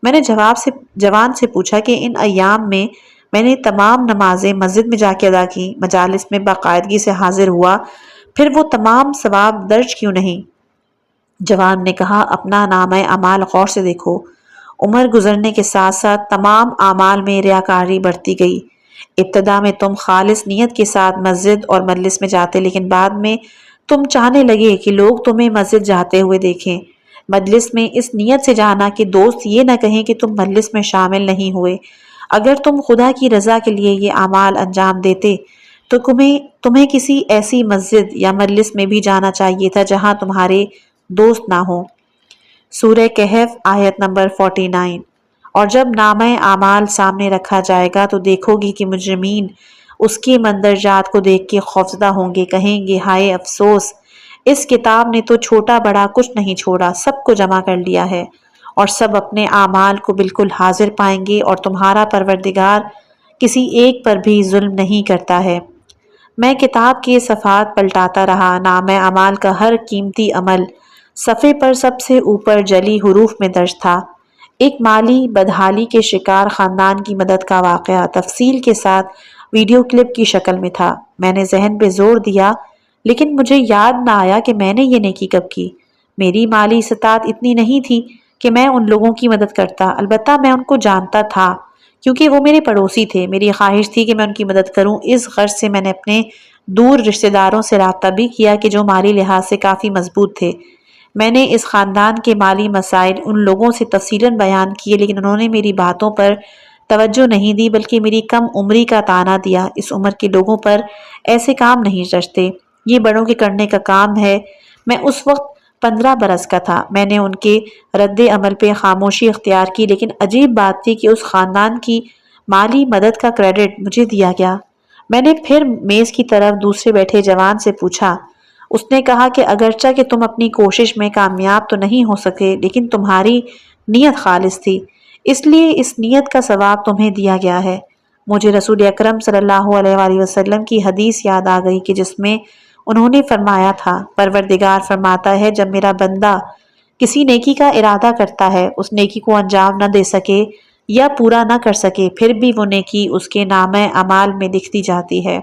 میں نے جوان سے پوچھا کہ ان ایام میں نے تمام نمازیں مسجد میں جا کے ادا کی، مجالس میں باقاعدگی سے حاضر ہوا، پھر وہ تمام ثواب درج کیوں نہیں؟ جوان نے کہا اپنا نامہ اعمال غور سے دیکھو۔ عمر گزرنے کے ساتھ ساتھ تمام اعمال میں ریاکاری بڑھتی گئی۔ ابتدا میں تم خالص نیت کے ساتھ مسجد اور مجلس میں جاتے، لیکن بعد میں تم چاہنے لگے کہ لوگ تمہیں مسجد جاتے ہوئے دیکھیں، مجلس میں اس نیت سے جانا کہ دوست یہ نہ کہیں کہ تم مجلس میں شامل نہیں ہوئے۔ اگر تم خدا کی رضا کے لیے یہ اعمال انجام دیتے تو تمہیں کسی ایسی مسجد یا مجلس میں بھی جانا چاہیے تھا جہاں تمہارے دوست نہ ہوں۔ سورہ کہف آیت نمبر 49۔ اور جب نامہ اعمال سامنے رکھا جائے گا تو دیکھو گی کہ مجرمین اس کے مندرجات کو دیکھ کے خوفزدہ ہوں گے، کہیں گے ہائے افسوس، اس کتاب نے تو چھوٹا بڑا کچھ نہیں چھوڑا، سب کو جمع کر لیا ہے، اور سب اپنے اعمال کو بالکل حاضر پائیں گے اور تمہارا پروردگار کسی ایک پر بھی ظلم نہیں کرتا ہے۔ میں کتاب کے صفحات پلٹاتا رہا۔ نامہ اعمال کا ہر قیمتی عمل صفحے پر سب سے اوپر جلی حروف میں درج تھا۔ ایک مالی بدحالی کے شکار خاندان کی مدد کا واقعہ تفصیل کے ساتھ ویڈیو کلپ کی شکل میں تھا۔ میں نے ذہن پہ زور دیا لیکن مجھے یاد نہ آیا کہ میں نے یہ نیکی کب کی۔ میری مالی استطاعت اتنی نہیں تھی کہ میں ان لوگوں کی مدد کرتا، البتہ میں ان کو جانتا تھا کیونکہ وہ میرے پڑوسی تھے۔ میری خواہش تھی کہ میں ان کی مدد کروں۔ اس غرض سے میں نے اپنے دور رشتہ داروں سے رابطہ بھی کیا کہ جو مالی لحاظ سے کافی مضبوط تھے۔ میں نے اس خاندان کے مالی مسائل ان لوگوں سے تفصیلاً بیان کیے، لیکن انہوں نے میری باتوں پر توجہ نہیں دی بلکہ میری کم عمری کا طعنہ دیا۔ اس عمر کے لوگوں پر ایسے کام نہیں جچتے، یہ بڑوں کے کرنے کا کام ہے۔ میں اس وقت 15 برس کا تھا۔ میں نے ان کے رد عمل پہ خاموشی اختیار کی، لیکن عجیب بات تھی کہ اس خاندان کی مالی مدد کا کریڈٹ مجھے دیا گیا۔ میں نے پھر میز کی طرف دوسرے بیٹھے جوان سے پوچھا۔ اس نے کہا کہ اگرچہ کہ تم اپنی کوشش میں کامیاب تو نہیں ہو سکے لیکن تمہاری نیت خالص تھی، اس لیے اس نیت کا ثواب تمہیں دیا گیا ہے۔ مجھے رسول اکرم صلی اللہ علیہ وآلہ وسلم کی حدیث یاد آ گئی کہ جس میں انہوں نے فرمایا تھا، پروردگار فرماتا ہے جب میرا بندہ کسی نیکی کا ارادہ کرتا ہے، اس نیکی کو انجام نہ دے سکے یا پورا نہ کر سکے، پھر بھی وہ نیکی اس کے نامہ اعمال میں لکھی جاتی ہے۔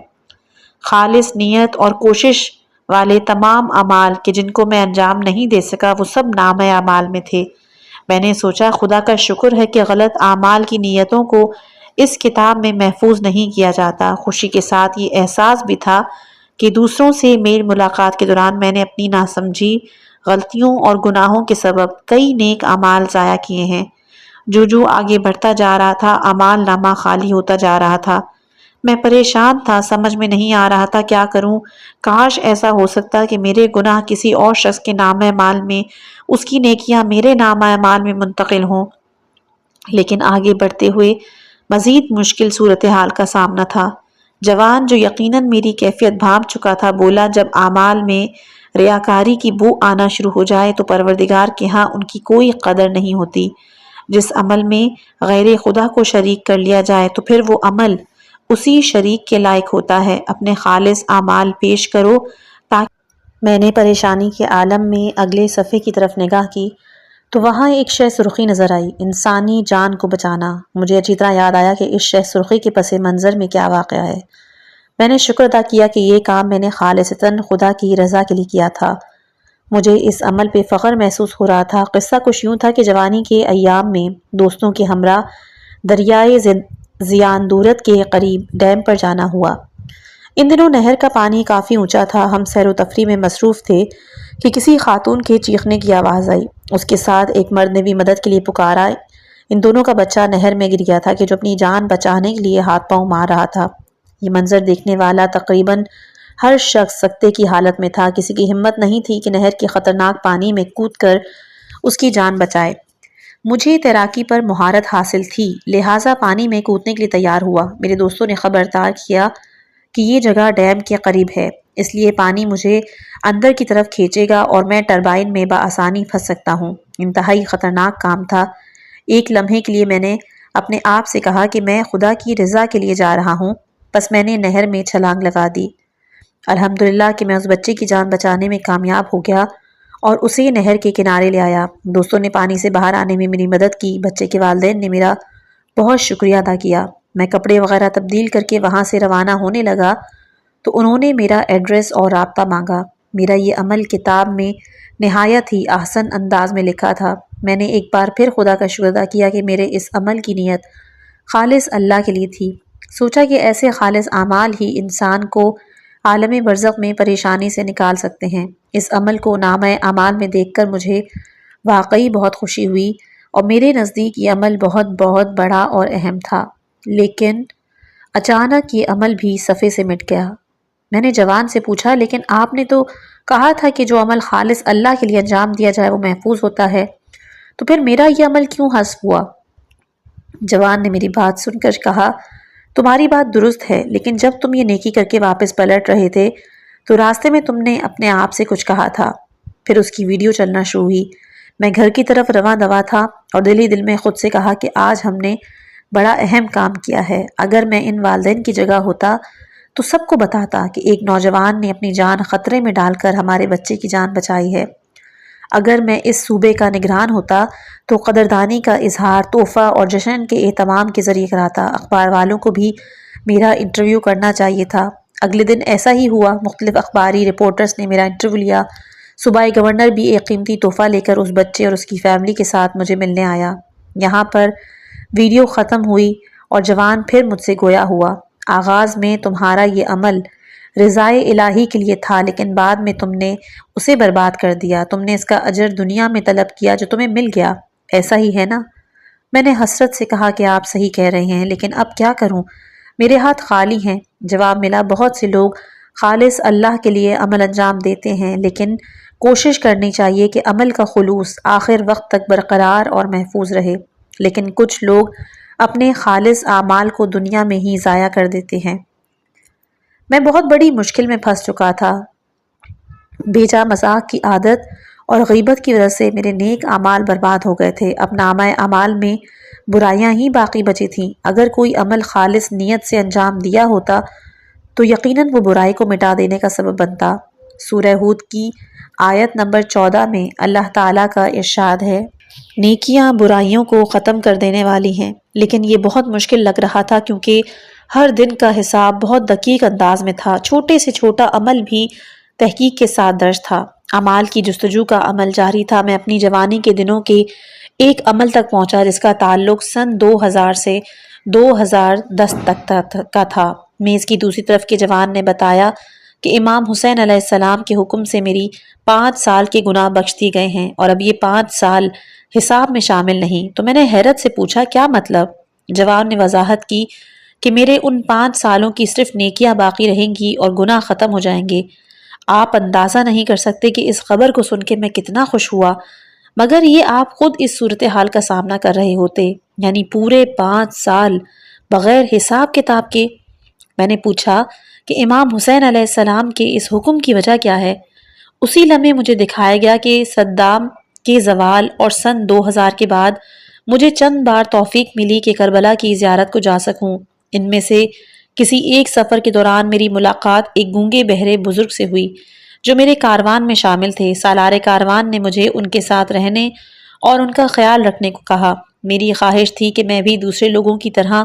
خالص نیت اور کوشش والے تمام اعمال کہ جن کو میں انجام نہیں دے سکا وہ سب نامہ اعمال میں تھے۔ میں نے سوچا خدا کا شکر ہے کہ غلط اعمال کی نیتوں کو اس کتاب میں محفوظ نہیں کیا جاتا۔ خوشی کے ساتھ یہ احساس بھی تھا کہ دوسروں سے میل ملاقات کے دوران میں نے اپنی ناسمجھی، غلطیوں اور گناہوں کے سبب کئی نیک اعمال ضائع کیے ہیں۔ جو آگے بڑھتا جا رہا تھا اعمال نامہ خالی ہوتا جا رہا تھا۔ میں پریشان تھا، سمجھ میں نہیں آ رہا تھا کیا کروں۔ کاش ایسا ہو سکتا کہ میرے گناہ کسی اور شخص کے نامہ اعمال میں، اس کی نیکیاں میرے نامہ اعمال میں منتقل ہوں، لیکن آگے بڑھتے ہوئے مزید مشکل صورتحال کا سامنا تھا۔ جوان جو یقیناً میری کیفیت بھانپ چکا تھا بولا، جب اعمال میں ریاکاری کی بو آنا شروع ہو جائے تو پروردگار کے ہاں ان کی کوئی قدر نہیں ہوتی۔ جس عمل میں غیر خدا کو شریک کر لیا جائے تو پھر وہ عمل اسی شریک کے لائق ہوتا ہے۔ اپنے خالص اعمال پیش کرو تاکہ میں نے پریشانی کے عالم میں اگلے صفحے کی طرف نگاہ کی تو وہاں ایک شے سرخی نظر آئی، انسانی جان کو بچانا۔ مجھے اچھی طرح یاد آیا کہ اس شے سرخی کے پس منظر میں کیا واقعہ ہے۔ میں نے شکر ادا کیا کہ یہ کام میں نے خالصتاً خدا کی رضا کے لیے کیا تھا۔ مجھے اس عمل پہ فخر محسوس ہو رہا تھا۔ قصہ کچھ یوں تھا کہ جوانی کے ایام میں دوستوں کے ہمراہ دریائے زیاندورت کے قریب ڈیم پر جانا ہوا۔ ان دنوں نہر کا پانی کافی اونچا تھا۔ ہم سیر و تفریح میں مصروف تھے کہ کسی خاتون کے چیخنے کی آواز آئی۔ اس کے ساتھ ایک مرد نے بھی مدد کے لیے پکارا۔ ان دونوں کا بچہ نہر میں گر گیا تھا کہ جو اپنی جان بچانے کے لیے ہاتھ پاؤں مار رہا تھا۔ یہ منظر دیکھنے والا تقریباً ہر شخص سکتے کی حالت میں تھا۔ کسی کی ہمت نہیں تھی کہ نہر کے خطرناک پانی میں کود کر اس کی جان بچائے۔ مجھے تیراکی پر مہارت حاصل تھی، لہٰذا پانی میں کودنے کے لیے تیار ہوا۔ میرے دوستوں نے خبردار کیا کہ یہ جگہ ڈیم کے قریب ہے، اس لیے پانی مجھے اندر کی طرف کھینچے گا اور میں ٹربائن میں بآسانی پھنس سکتا ہوں۔ انتہائی خطرناک کام تھا۔ ایک لمحے کے لیے میں نے اپنے آپ سے کہا کہ میں خدا کی رضا کے لیے جا رہا ہوں، بس میں نے نہر میں چھلانگ لگا دی۔ الحمدللہ کہ میں اس بچے کی جان بچانے میں کامیاب ہو گیا اور اسے نہر کے کنارے لے آیا۔ دوستوں نے پانی سے باہر آنے میں میری مدد کی۔ بچے کے والدین نے میرا بہت شکریہ ادا کیا۔ میں کپڑے وغیرہ تبدیل کر کے وہاں سے روانہ ہونے لگا تو انہوں نے میرا ایڈریس اور رابطہ مانگا۔ میرا یہ عمل کتاب میں نہایت ہی احسن انداز میں لکھا تھا۔ میں نے ایک بار پھر خدا کا شکر ادا کیا کہ میرے اس عمل کی نیت خالص اللہ کے لیے تھی۔ سوچا کہ ایسے خالص اعمال ہی انسان کو عالم برزخ میں پریشانی سے نکال سکتے ہیں۔ اس عمل کو نامہ اعمال میں دیکھ کر مجھے واقعی بہت خوشی ہوئی اور میرے نزدیک یہ عمل بہت بہت بڑا اور اہم تھا۔ لیکن اچانک یہ عمل بھی صفحے سے مٹ گیا۔ میں نے جوان سے پوچھا، لیکن آپ نے تو کہا تھا کہ جو عمل خالص اللہ کے لیے انجام دیا جائے وہ محفوظ ہوتا ہے، تو پھر میرا یہ عمل کیوں حذف ہوا؟ جوان نے میری بات سن کر کہا، تمہاری بات درست ہے، لیکن جب تم یہ نیکی کر کے واپس پلٹ رہے تھے تو راستے میں تم نے اپنے آپ سے کچھ کہا تھا۔ پھر اس کی ویڈیو چلنا شروع ہوئی۔ میں گھر کی طرف رواں دوا تھا اور دل ہی دل میں خود سے کہا کہ آج ہم نے بڑا اہم کام کیا ہے۔ اگر میں ان والدین کی جگہ ہوتا تو سب کو بتاتا کہ ایک نوجوان نے اپنی جان خطرے میں ڈال کر ہمارے بچے کی جان بچائی ہے۔ اگر میں اس صوبے کا نگران ہوتا تو قدردانی کا اظہار تحفہ اور جشن کے اہتمام کے ذریعے کراتا۔ اخبار والوں کو بھی میرا انٹرویو کرنا چاہیے تھا۔ اگلے دن ایسا ہی ہوا۔ مختلف اخباری رپورٹرز نے میرا انٹرویو لیا۔ صوبائی گورنر بھی ایک قیمتی تحفہ لے کر اس بچے اور اس کی فیملی کے ساتھ مجھے ملنے آیا۔ یہاں پر ویڈیو ختم ہوئی اور جوان پھر مجھ سے گویا ہوا، آغاز میں تمہارا یہ عمل رضائے الہی کے لیے تھا، لیکن بعد میں تم نے اسے برباد کر دیا۔ تم نے اس کا اجر دنیا میں طلب کیا جو تمہیں مل گیا، ایسا ہی ہے نا؟ میں نے حسرت سے کہا کہ آپ صحیح کہہ رہے ہیں، لیکن اب کیا کروں، میرے ہاتھ خالی ہیں۔ جواب ملا، بہت سے لوگ خالص اللہ کے لیے عمل انجام دیتے ہیں، لیکن کوشش کرنی چاہیے کہ عمل کا خلوص آخر وقت تک برقرار اور محفوظ رہے، لیکن کچھ لوگ اپنے خالص اعمال کو دنیا میں ہی ضائع کر دیتے ہیں۔ میں بہت بڑی مشکل میں پھنس چکا تھا۔ بیجا مذاق کی عادت اور غیبت کی وجہ سے میرے نیک اعمال برباد ہو گئے تھے۔ اب نامہ اعمال میں برائیاں ہی باقی بچی تھیں۔ اگر کوئی عمل خالص نیت سے انجام دیا ہوتا تو یقیناً وہ برائی کو مٹا دینے کا سبب بنتا۔ سورہ ہود کی آیت نمبر 14 میں اللہ تعالیٰ کا ارشاد ہے، نیکیاں برائیوں کو ختم کر دینے والی ہیں، لیکن یہ بہت مشکل لگ رہا تھا کیونکہ ہر دن کا حساب بہت دقیق انداز میں تھا۔ چھوٹے سے چھوٹا عمل بھی تحقیق کے ساتھ درج تھا۔ اعمال کی جستجو کا عمل جاری تھا۔ میں اپنی جوانی کے دنوں کے ایک عمل تک پہنچا جس کا تعلق سن 2000 سے 2010 تک کا تھا۔ میز کی دوسری طرف کے جوان نے بتایا کہ امام حسین علیہ السلام کے حکم سے میری 5 سال کے گناہ بخش دیے گئے ہیں اور اب یہ 5 سال حساب میں شامل نہیں۔ تو میں نے حیرت سے پوچھا، کیا مطلب؟ جوان نے وضاحت کی کہ میرے ان 5 سالوں کی صرف نیکیاں باقی رہیں گی اور گناہ ختم ہو جائیں گے۔ آپ اندازہ نہیں کر سکتے کہ اس خبر کو سن کے میں کتنا خوش ہوا، مگر یہ آپ خود اس صورتحال کا سامنا کر رہے ہوتے، یعنی پورے 5 سال بغیر حساب کتاب کے۔ میں نے پوچھا کہ امام حسین علیہ السلام کے اس حکم کی وجہ کیا ہے؟ اسی لمحے مجھے دکھایا گیا کہ صدام کے زوال اور سن 2000 کے بعد مجھے چند بار توفیق ملی کہ کربلا کی زیارت کو جا سکوں۔ ان میں سے کسی ایک سفر کے دوران میری ملاقات ایک گونگے بہرے بزرگ سے ہوئی جو میرے کاروان میں شامل تھے۔ سالار کاروان نے مجھے ان کے ساتھ رہنے اور ان کا خیال رکھنے کو کہا۔ میری خواہش تھی کہ میں بھی دوسرے لوگوں کی طرح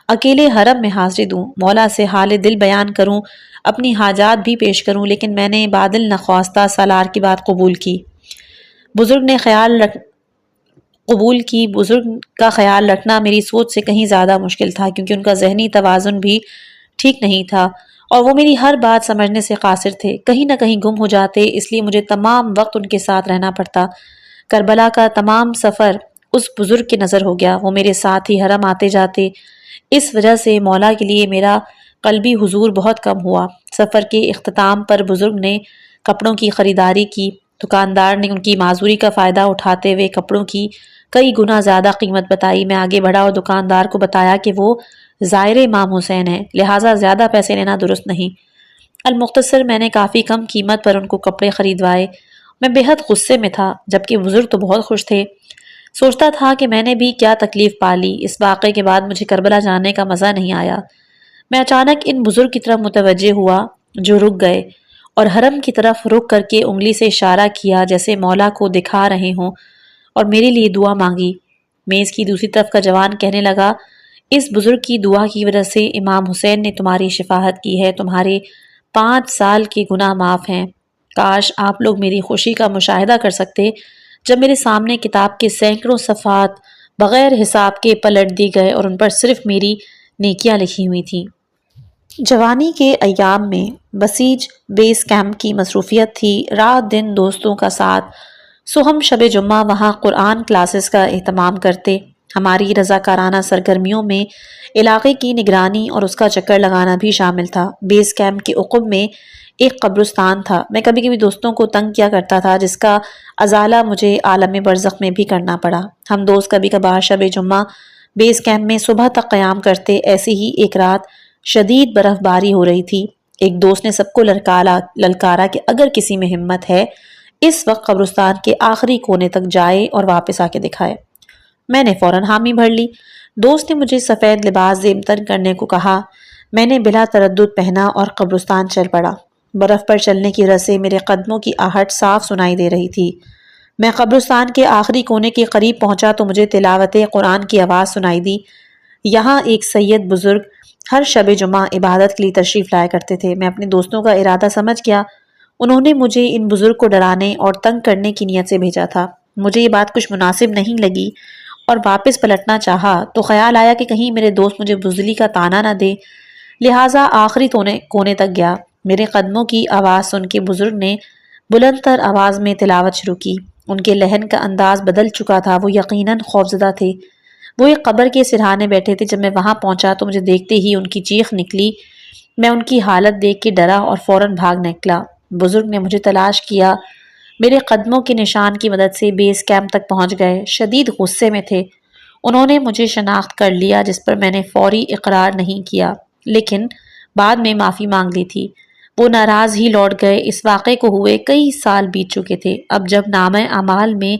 اکیلے حرم میں حاضری دوں، مولا سے حال دل بیان کروں، اپنی حاجات بھی پیش کروں، لیکن میں نے بادل نخواستہ سالار کی بات قبول کی۔ بزرگ کا خیال رکھنا میری سوچ سے کہیں زیادہ مشکل تھا، کیونکہ ان کا ذہنی توازن بھی ٹھیک نہیں تھا اور وہ میری ہر بات سمجھنے سے قاصر تھے، کہیں نہ کہیں گم ہو جاتے، اس لیے مجھے تمام وقت ان کے ساتھ رہنا پڑتا۔ کربلا کا تمام سفر اس بزرگ کی نظر ہو گیا، وہ میرے ساتھ ہی حرم آتے جاتے، اس وجہ سے مولا کے لیے میرا قلبی حضور بہت کم ہوا۔ سفر کے اختتام پر بزرگ نے کپڑوں کی خریداری کی، دکاندار نے ان کی معذوری کا فائدہ اٹھاتے ہوئے کپڑوں کی کئی گنا زیادہ قیمت بتائی۔ میں آگے بڑھا اور دکاندار کو بتایا کہ وہ زائر امام حسین ہے، لہٰذا زیادہ پیسے لینا درست نہیں۔ المختصر میں نے کافی کم قیمت پر ان کو کپڑے خریدوائے۔ میں بے حد غصے میں تھا، جبکہ بزرگ تو بہت خوش تھے۔ سوچتا تھا کہ میں نے بھی کیا تکلیف پالی۔ اس واقعے کے بعد مجھے کربلا جانے کا مزہ نہیں آیا۔ میں اچانک ان بزرگ کی طرف متوجہ ہوا جو رک گئے اور حرم کی طرف رک کر کے انگلی سے اشارہ کیا جیسے مولا کو دکھا رہے ہوں، اور میرے لیے دعا مانگی۔ میز کی دوسری طرف کا جوان کہنے لگا، اس بزرگ کی دعا کی وجہ سے امام حسین نے تمہاری شفاعت کی ہے، تمہارے 5 سال کے گناہ معاف ہیں۔ کاش آپ لوگ میری خوشی کا مشاہدہ کر سکتے جب میرے سامنے کتاب کے سینکڑوں صفحات بغیر حساب کے پلٹ دی گئے اور ان پر صرف میری نیکیاں لکھی ہوئی تھیں۔ جوانی کے ایام میں بسیج بیس کیمپ کی مصروفیت تھی، رات دن دوستوں کا ساتھ، سو ہم شب جمعہ وہاں قرآن کلاسز کا اہتمام کرتے۔ ہماری رضاکارانہ سرگرمیوں میں علاقے کی نگرانی اور اس کا چکر لگانا بھی شامل تھا۔ بیس کیمپ کے عقب میں ایک قبرستان تھا۔ میں کبھی کبھی دوستوں کو تنگ کیا کرتا تھا، جس کا ازالہ مجھے عالم برزخ میں بھی کرنا پڑا۔ ہم دوست کبھی کبھار شب جمعہ بیس کیمپ میں صبح تک قیام کرتے۔ ایسی ہی ایک رات شدید برف باری ہو رہی تھی۔ ایک دوست نے سب کو للکارا کہ اگر کسی میں ہمت ہے اس وقت قبرستان کے آخری کونے تک جائے اور واپس آ کے دکھائے۔ میں نے فوراً حامی بھر لی۔ دوست نے مجھے سفید لباس زیب تن کرنے کو کہا۔ میں نے بلا تردد پہنا اور قبرستان چل پڑا۔ برف پر چلنے کی وجہ سے میرے قدموں کی آہٹ صاف سنائی دے رہی تھی۔ میں قبرستان کے آخری کونے کے قریب پہنچا تو مجھے تلاوت قرآن کی آواز سنائی دی۔ یہاں ایک سید بزرگ ہر شب جمعہ عبادت کے لیے تشریف لایا کرتے تھے۔ میں اپنے دوستوں کا ارادہ سمجھ گیا۔ انہوں نے مجھے ان بزرگ کو ڈرانے اور تنگ کرنے کی نیت سے بھیجا تھا۔ مجھے یہ بات کچھ مناسب نہیں لگی اور واپس پلٹنا چاہا تو خیال آیا کہ کہیں میرے دوست مجھے بزدلی کا طعنہ نہ دے، لہٰذا آخری کونے تک گیا۔ میرے قدموں کی آواز سن کے بزرگ نے بلند تر آواز میں تلاوت شروع کی۔ ان کے لہن کا انداز بدل چکا تھا، وہ یقیناً خوفزدہ تھے۔ وہ ایک قبر کے سرہانے بیٹھے تھے۔ جب میں وہاں پہنچا تو مجھے دیکھتے ہی ان کی چیخ نکلی۔ میں ان کی حالت دیکھ کے ڈرا اور فوراً بھاگ نکلا۔ بزرگ نے مجھے تلاش کیا، میرے قدموں کے نشان کی مدد سے بیس کیمپ تک پہنچ گئے۔ شدید غصے میں تھے۔ انہوں نے مجھے شناخت کر لیا، جس پر میں نے فوری اقرار نہیں کیا، لیکن بعد میں معافی مانگ لی تھی۔ وہ ناراض ہی لوٹ گئے۔ اس واقعے کو ہوئے کئی سال بیت چکے تھے۔ اب جب نامہ اعمال میں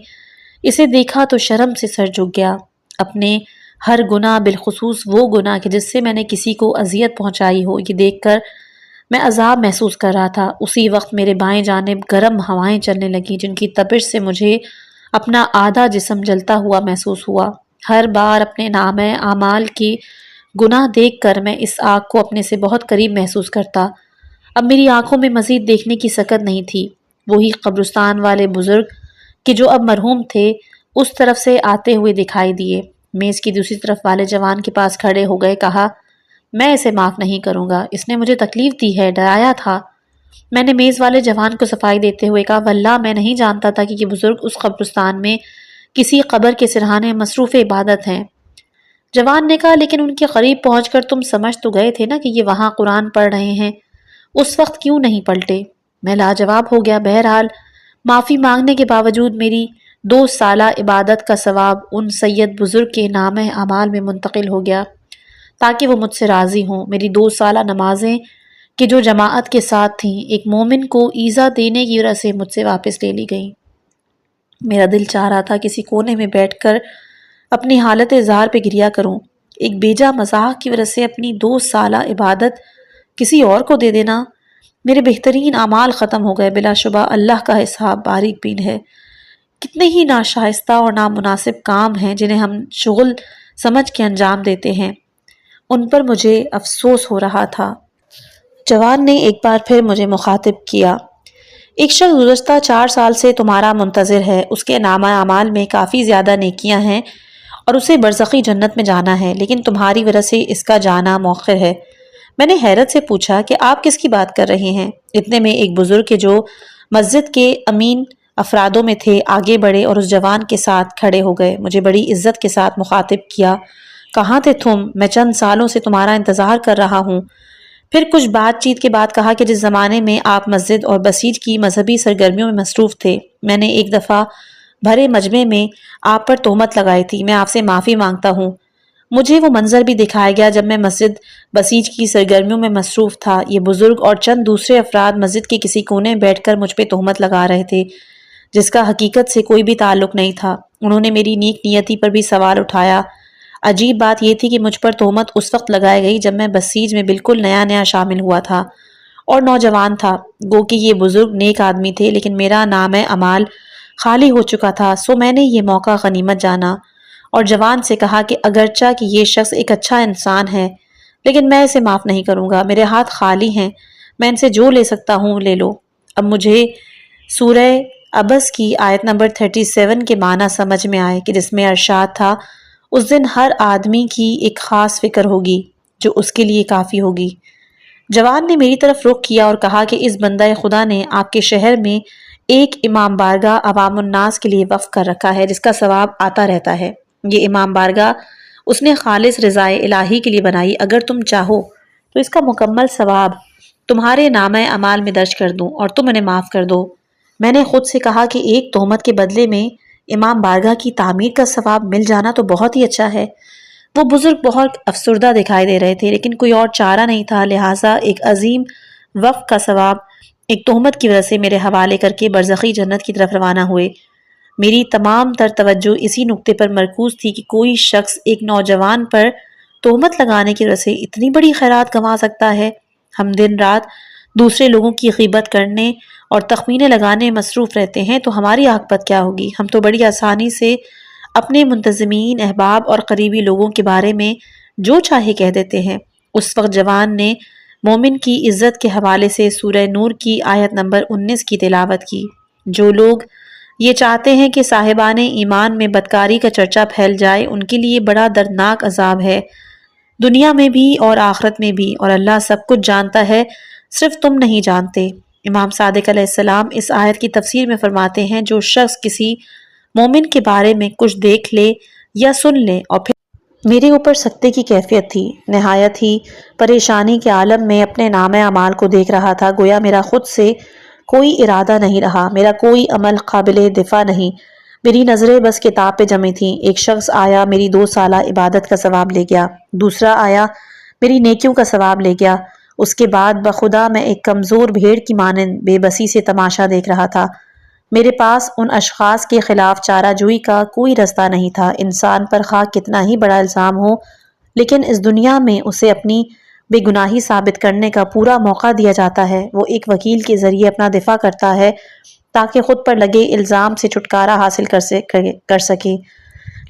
اسے دیکھا تو شرم سے سر جھک گیا۔ اپنے ہر گناہ، بالخصوص وہ گناہ کہ جس سے میں نے کسی کو اذیت پہنچائی ہو، یہ دیکھ کر میں عذاب محسوس کر رہا تھا۔ اسی وقت میرے بائیں جانب گرم ہوائیں چلنے لگیں، جن کی تپش سے مجھے اپنا آدھا جسم جلتا ہوا محسوس ہوا۔ ہر بار اپنے نامہ اعمال کے گناہ دیکھ کر میں اس آگ کو اپنے سے بہت قریب محسوس کرتا۔ اب میری آنکھوں میں مزید دیکھنے کی سکت نہیں تھی۔ وہی قبرستان والے بزرگ کہ جو اب مرحوم تھے اس طرف سے آتے ہوئے دکھائی دیے۔ میز کی دوسری طرف والے جوان کے پاس کھڑے ہو گئے، کہا، میں اسے معاف نہیں کروں گا، اس نے مجھے تکلیف دی ہے، ڈرایا تھا۔ میں نے میز والے جوان کو صفائی دیتے ہوئے کہا، واللہ میں نہیں جانتا تھا کہ یہ بزرگ اس قبرستان میں کسی قبر کے سرہانے مصروف عبادت ہیں۔ جوان نے کہا، لیکن ان کے قریب پہنچ کر تم سمجھ تو گئے تھے نا کہ یہ وہاں قرآن پڑھ رہے ہیں، اس وقت کیوں نہیں پلٹے؟ میں لاجواب ہو گیا۔ بہرحال معافی مانگنے کے باوجود میری 2 سالہ عبادت کا ثواب ان سید بزرگ کے نامہ اعمال میں منتقل ہو گیا تاکہ وہ مجھ سے راضی ہوں۔ میری 2 سالہ نمازیں کہ جو جماعت کے ساتھ تھیں، ایک مومن کو ایذا دینے کی وجہ سے مجھ سے واپس لے لی گئیں۔ میرا دل چاہ رہا تھا کسی کونے میں بیٹھ کر اپنی حالت زار پہ گریا کروں۔ ایک بیجا مذاق کی وجہ سے اپنی 2 سالہ عبادت کسی اور کو دے دینا۔ میرے بہترین اعمال ختم ہو گئے۔ بلا شبہ اللہ کا حساب باریک بین ہے۔ کتنے ہی ناشائستہ اور نامناسب کام ہیں جنہیں ہم شغل سمجھ کے انجام دیتے ہیں۔ ان پر مجھے افسوس ہو رہا تھا۔ جوان نے ایک بار پھر مجھے مخاطب کیا۔ ایک شخص گزشتہ 4 سال سے تمہارا منتظر ہے، اس کے نامہ اعمال میں کافی زیادہ نیکیاں ہیں اور اسے برزخی جنت میں جانا ہے، لیکن تمہاری وجہ سے اس کا جانا مؤخر ہے۔ میں نے حیرت سے پوچھا کہ آپ کس کی بات کر رہے ہیں؟ اتنے میں ایک بزرگ کے جو مسجد کے امین افرادوں میں تھے آگے بڑھے اور اس جوان کے ساتھ کھڑے ہو گئے، مجھے بڑی عزت کے ساتھ مخاطب کیا۔ کہاں تھے تم؟ میں چند سالوں سے تمہارا انتظار کر رہا ہوں۔ پھر کچھ بات چیت کے بعد کہا کہ جس زمانے میں آپ مسجد اور بسیج کی مذہبی سرگرمیوں میں مصروف تھے، میں نے ایک دفعہ بھرے مجمع میں آپ پر تہمت لگائی تھی، میں آپ سے معافی مانگتا ہوں۔ مجھے وہ منظر بھی دکھایا گیا جب میں مسجد بسیج کی سرگرمیوں میں مصروف تھا۔ یہ بزرگ اور چند دوسرے افراد مسجد کے کسی کونے میں بیٹھ کر مجھ پہ تہمت لگا رہے تھے جس کا حقیقت سے کوئی بھی تعلق نہیں تھا۔ انہوں نے میری نیک نیتی پر بھی سوال اٹھایا۔ عجیب بات یہ تھی کہ مجھ پر تہمت اس وقت لگائی گئی جب میں بسیج میں بالکل نیا شامل ہوا تھا اور نوجوان تھا۔ گو کہ یہ بزرگ نیک آدمی تھے، لیکن میرا نامہ اعمال خالی ہو چکا تھا، سو میں نے یہ موقع غنیمت جانا اور جوان سے کہا کہ اگرچہ کہ یہ شخص ایک اچھا انسان ہے، لیکن میں اسے معاف نہیں کروں گا۔ میرے ہاتھ خالی ہیں، میں ان سے جو لے سکتا ہوں لے لو۔ اب مجھے سورہ عبس کی آیت نمبر 37 کے معنی سمجھ میں آئے کہ جس میں ارشاد تھا، اس دن ہر آدمی کی ایک خاص فکر ہوگی جو اس کے لیے کافی ہوگی۔ جوان نے میری طرف رخ کیا اور کہا کہ اس بندہ خدا نے آپ کے شہر میں ایک امام بارگاہ عوام الناس کے لیے وقف کر رکھا ہے جس کا ثواب آتا رہتا ہے۔ یہ امام بارگاہ اس نے خالص رضائے الہی کے لیے بنائی، اگر تم چاہو تو اس کا مکمل ثواب تمہارے نامہ اعمال میں درج کر دوں اور تم انہیں معاف کر دو۔ میں نے خود سے کہا کہ ایک تہمت کے بدلے میں امام بارگاہ کی تعمیر کا ثواب مل جانا تو بہت ہی اچھا ہے۔ وہ بزرگ بہت افسردہ دکھائی دے رہے تھے، لیکن کوئی اور چارہ نہیں تھا، لہٰذا ایک عظیم وقف کا ثواب ایک تہمت کی وجہ سے میرے حوالے کر کے برزخی جنت کی طرف روانہ ہوئے۔ میری تمام تر توجہ اسی نقطے پر مرکوز تھی کہ کوئی شخص ایک نوجوان پر تہمت لگانے کی وجہ سے اتنی بڑی خیرات گنوا سکتا ہے۔ ہم دن رات دوسرے لوگوں کی غیبت کرنے اور تخمینے لگانے میں مصروف رہتے ہیں تو ہماری عاقبت کیا ہوگی؟ ہم تو بڑی آسانی سے اپنے منتظمین، احباب اور قریبی لوگوں کے بارے میں جو چاہے کہہ دیتے ہیں۔ اس وقت جوان نے مومن کی عزت کے حوالے سے سورہ نور کی آیت نمبر 19 کی تلاوت کی۔ جو لوگ یہ چاہتے ہیں کہ صاحبان ایمان میں بدکاری کا چرچا پھیل جائے، ان کے لیے بڑا دردناک عذاب ہے، دنیا میں بھی اور آخرت میں بھی، اور اللہ سب کچھ جانتا ہے، صرف تم نہیں جانتے۔ امام صادق علیہ السلام اس آیت کی تفسیر میں فرماتے ہیں، جو شخص کسی مومن کے بارے میں کچھ دیکھ لے یا سن لے اور پھر میرے اوپر سکتے کی کیفیت تھی، نہایت ہی پریشانی کے عالم میں اپنے نامہ اعمال کو دیکھ رہا تھا، گویا میرا خود سے کوئی ارادہ نہیں رہا، میرا کوئی عمل قابل دفاع نہیں، میری نظریں بس کتاب پہ جمی تھیں۔ ایک شخص آیا، میری 2 سالہ عبادت کا ثواب لے گیا، دوسرا آیا، میری نیکیوں کا ثواب لے گیا، اس کے بعد بخدا میں ایک کمزور بھیڑ کی مانند بے بسی سے تماشا دیکھ رہا تھا۔ میرے پاس ان اشخاص کے خلاف چارہ جوئی کا کوئی رستہ نہیں تھا۔ انسان پر خواہ کتنا ہی بڑا الزام ہو، لیکن اس دنیا میں اسے اپنی بے گناہی ثابت کرنے کا پورا موقع دیا جاتا ہے۔ وہ ایک وکیل کے ذریعے اپنا دفاع کرتا ہے تاکہ خود پر لگے الزام سے چھٹکارا حاصل کر سکے،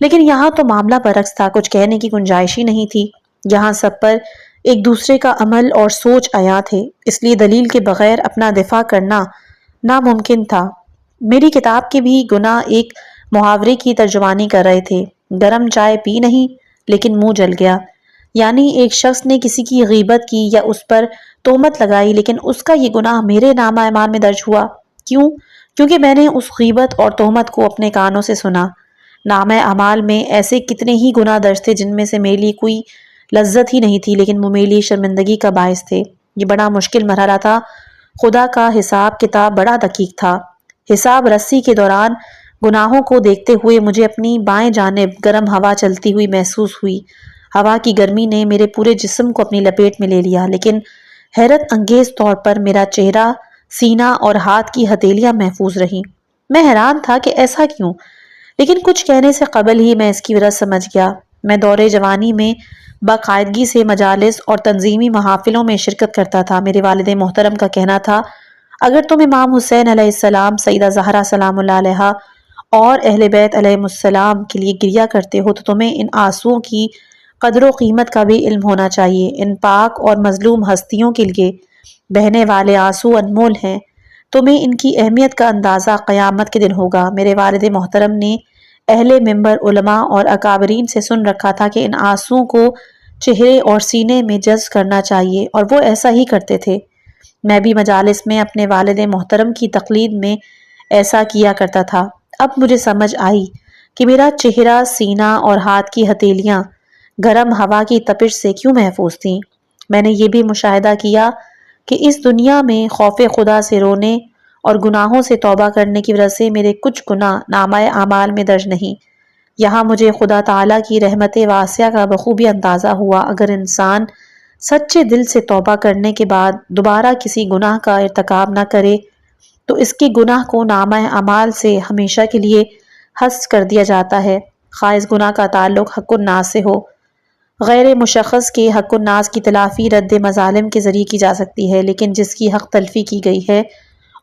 لیکن یہاں تو معاملہ برعکس تھا، کچھ کہنے کی گنجائش ہی نہیں تھی۔ یہاں سب پر ایک دوسرے کا عمل اور سوچ عیاں تھے، اس لیے دلیل کے بغیر اپنا دفاع کرنا ناممکن تھا۔ میری کتاب کے بھی گناہ ایک محاورے کی ترجمانی کر رہے تھے، گرم چائے پی نہیں لیکن منہ جل گیا، یعنی ایک شخص نے کسی کی غیبت کی یا اس پر تہمت لگائی، لیکن اس کا یہ گناہ میرے نامہ اعمال میں درج ہوا۔ کیوں؟ کیونکہ میں نے اس غیبت اور تہمت کو اپنے کانوں سے سنا۔ نامہ اعمال میں ایسے کتنے ہی گناہ درج تھے جن میں سے میرے لیے کوئی لذت ہی نہیں تھی، لیکن وہ میرے لیے شرمندگی کا باعث تھے۔ یہ بڑا مشکل مرحلہ تھا۔ خدا کا حساب کتاب بڑا دقیق تھا۔ حساب رسی کے دوران گناہوں کو دیکھتے ہوئے مجھے اپنی بائیں جانب گرم ہوا چلتی ہوئی محسوس ہوئی۔ ہوا کی گرمی نے میرے پورے جسم کو اپنی لپیٹ میں لے لیا، لیکن حیرت انگیز طور پر میرا چہرہ، سینہ اور ہاتھ کی ہتھیلیاں محفوظ رہیں۔ میں حیران تھا کہ ایسا کیوں، لیکن کچھ کہنے سے قبل ہی میں اس کی وجہ سمجھ گیا۔ میں دور جوانی میں باقاعدگی سے مجالس اور تنظیمی محافلوں میں شرکت کرتا تھا۔ میرے والد محترم کا کہنا تھا، اگر تم امام حسین علیہ السلام، سیدہ زہرا سلام اللہ علیہا اور اہل بیت علیہ السلام کے لیے گریا کرتے ہو تو تمہیں ان آنسوؤں کی قدر و قیمت کا بھی علم ہونا چاہیے۔ ان پاک اور مظلوم ہستیوں کے لیے بہنے والے آنسو انمول ہیں، تمہیں ان کی اہمیت کا اندازہ قیامت کے دن ہوگا۔ میرے والد محترم نے اہل منبر علماء اور اکابرین سے سن رکھا تھا کہ ان آنسوؤں کو چہرے اور سینے میں جذب کرنا چاہیے، اور وہ ایسا ہی کرتے تھے۔ میں بھی مجالس میں اپنے والد محترم کی تقلید میں ایسا کیا کرتا تھا۔ اب مجھے سمجھ آئی کہ میرا چہرہ، سینہ اور ہاتھ کی ہتھیلیاں گرم ہوا کی تپش سے کیوں محفوظ تھیں۔ میں نے یہ بھی مشاہدہ کیا کہ اس دنیا میں خوف خدا سے رونے اور گناہوں سے توبہ کرنے کی وجہ سے میرے کچھ گناہ نامہ اعمال میں درج نہیں۔ یہاں مجھے خدا تعالیٰ کی رحمت واسعہ کا بخوبی اندازہ ہوا۔ اگر انسان سچے دل سے توبہ کرنے کے بعد دوبارہ کسی گناہ کا ارتکاب نہ کرے تو اس کے گناہ کو نامہ اعمال سے ہمیشہ کے لیے حذف کر دیا جاتا ہے، خواہ اس گناہ کا تعلق حق الناس سے ہو۔ غیر مشخص کے حق الناس کی تلافی رد مظالم کے ذریعے کی جا سکتی ہے، لیکن جس کی حق تلفی کی گئی ہے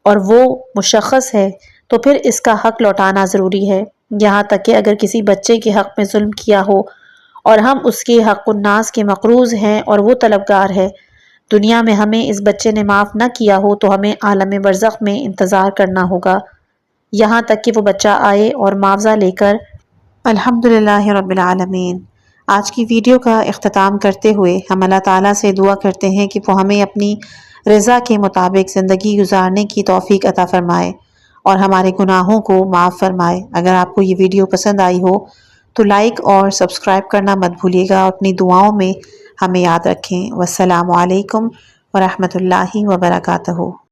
اور وہ مشخص ہے تو پھر اس کا حق لوٹانا ضروری ہے۔ یہاں تک کہ اگر کسی بچے کے حق میں ظلم کیا ہو اور ہم اس کے حق الناس کے مقروض ہیں اور وہ طلبگار ہے، دنیا میں ہمیں اس بچے نے معاف نہ کیا ہو تو ہمیں عالم برزخ میں انتظار کرنا ہوگا یہاں تک کہ وہ بچہ آئے اور معاوضہ لے کر۔ الحمدللہ رب العالمین۔ آج کی ویڈیو کا اختتام کرتے ہوئے ہم اللہ تعالیٰ سے دعا کرتے ہیں کہ وہ ہمیں اپنی رضا کے مطابق زندگی گزارنے کی توفیق عطا فرمائے اور ہمارے گناہوں کو معاف فرمائے۔ اگر آپ کو یہ ویڈیو پسند آئی ہو تو لائک اور سبسکرائب کرنا مت بھولیے گا، اور اپنی دعاؤں میں ہمیں یاد رکھیں۔ والسلام علیکم ورحمۃ اللہ وبرکاتہ۔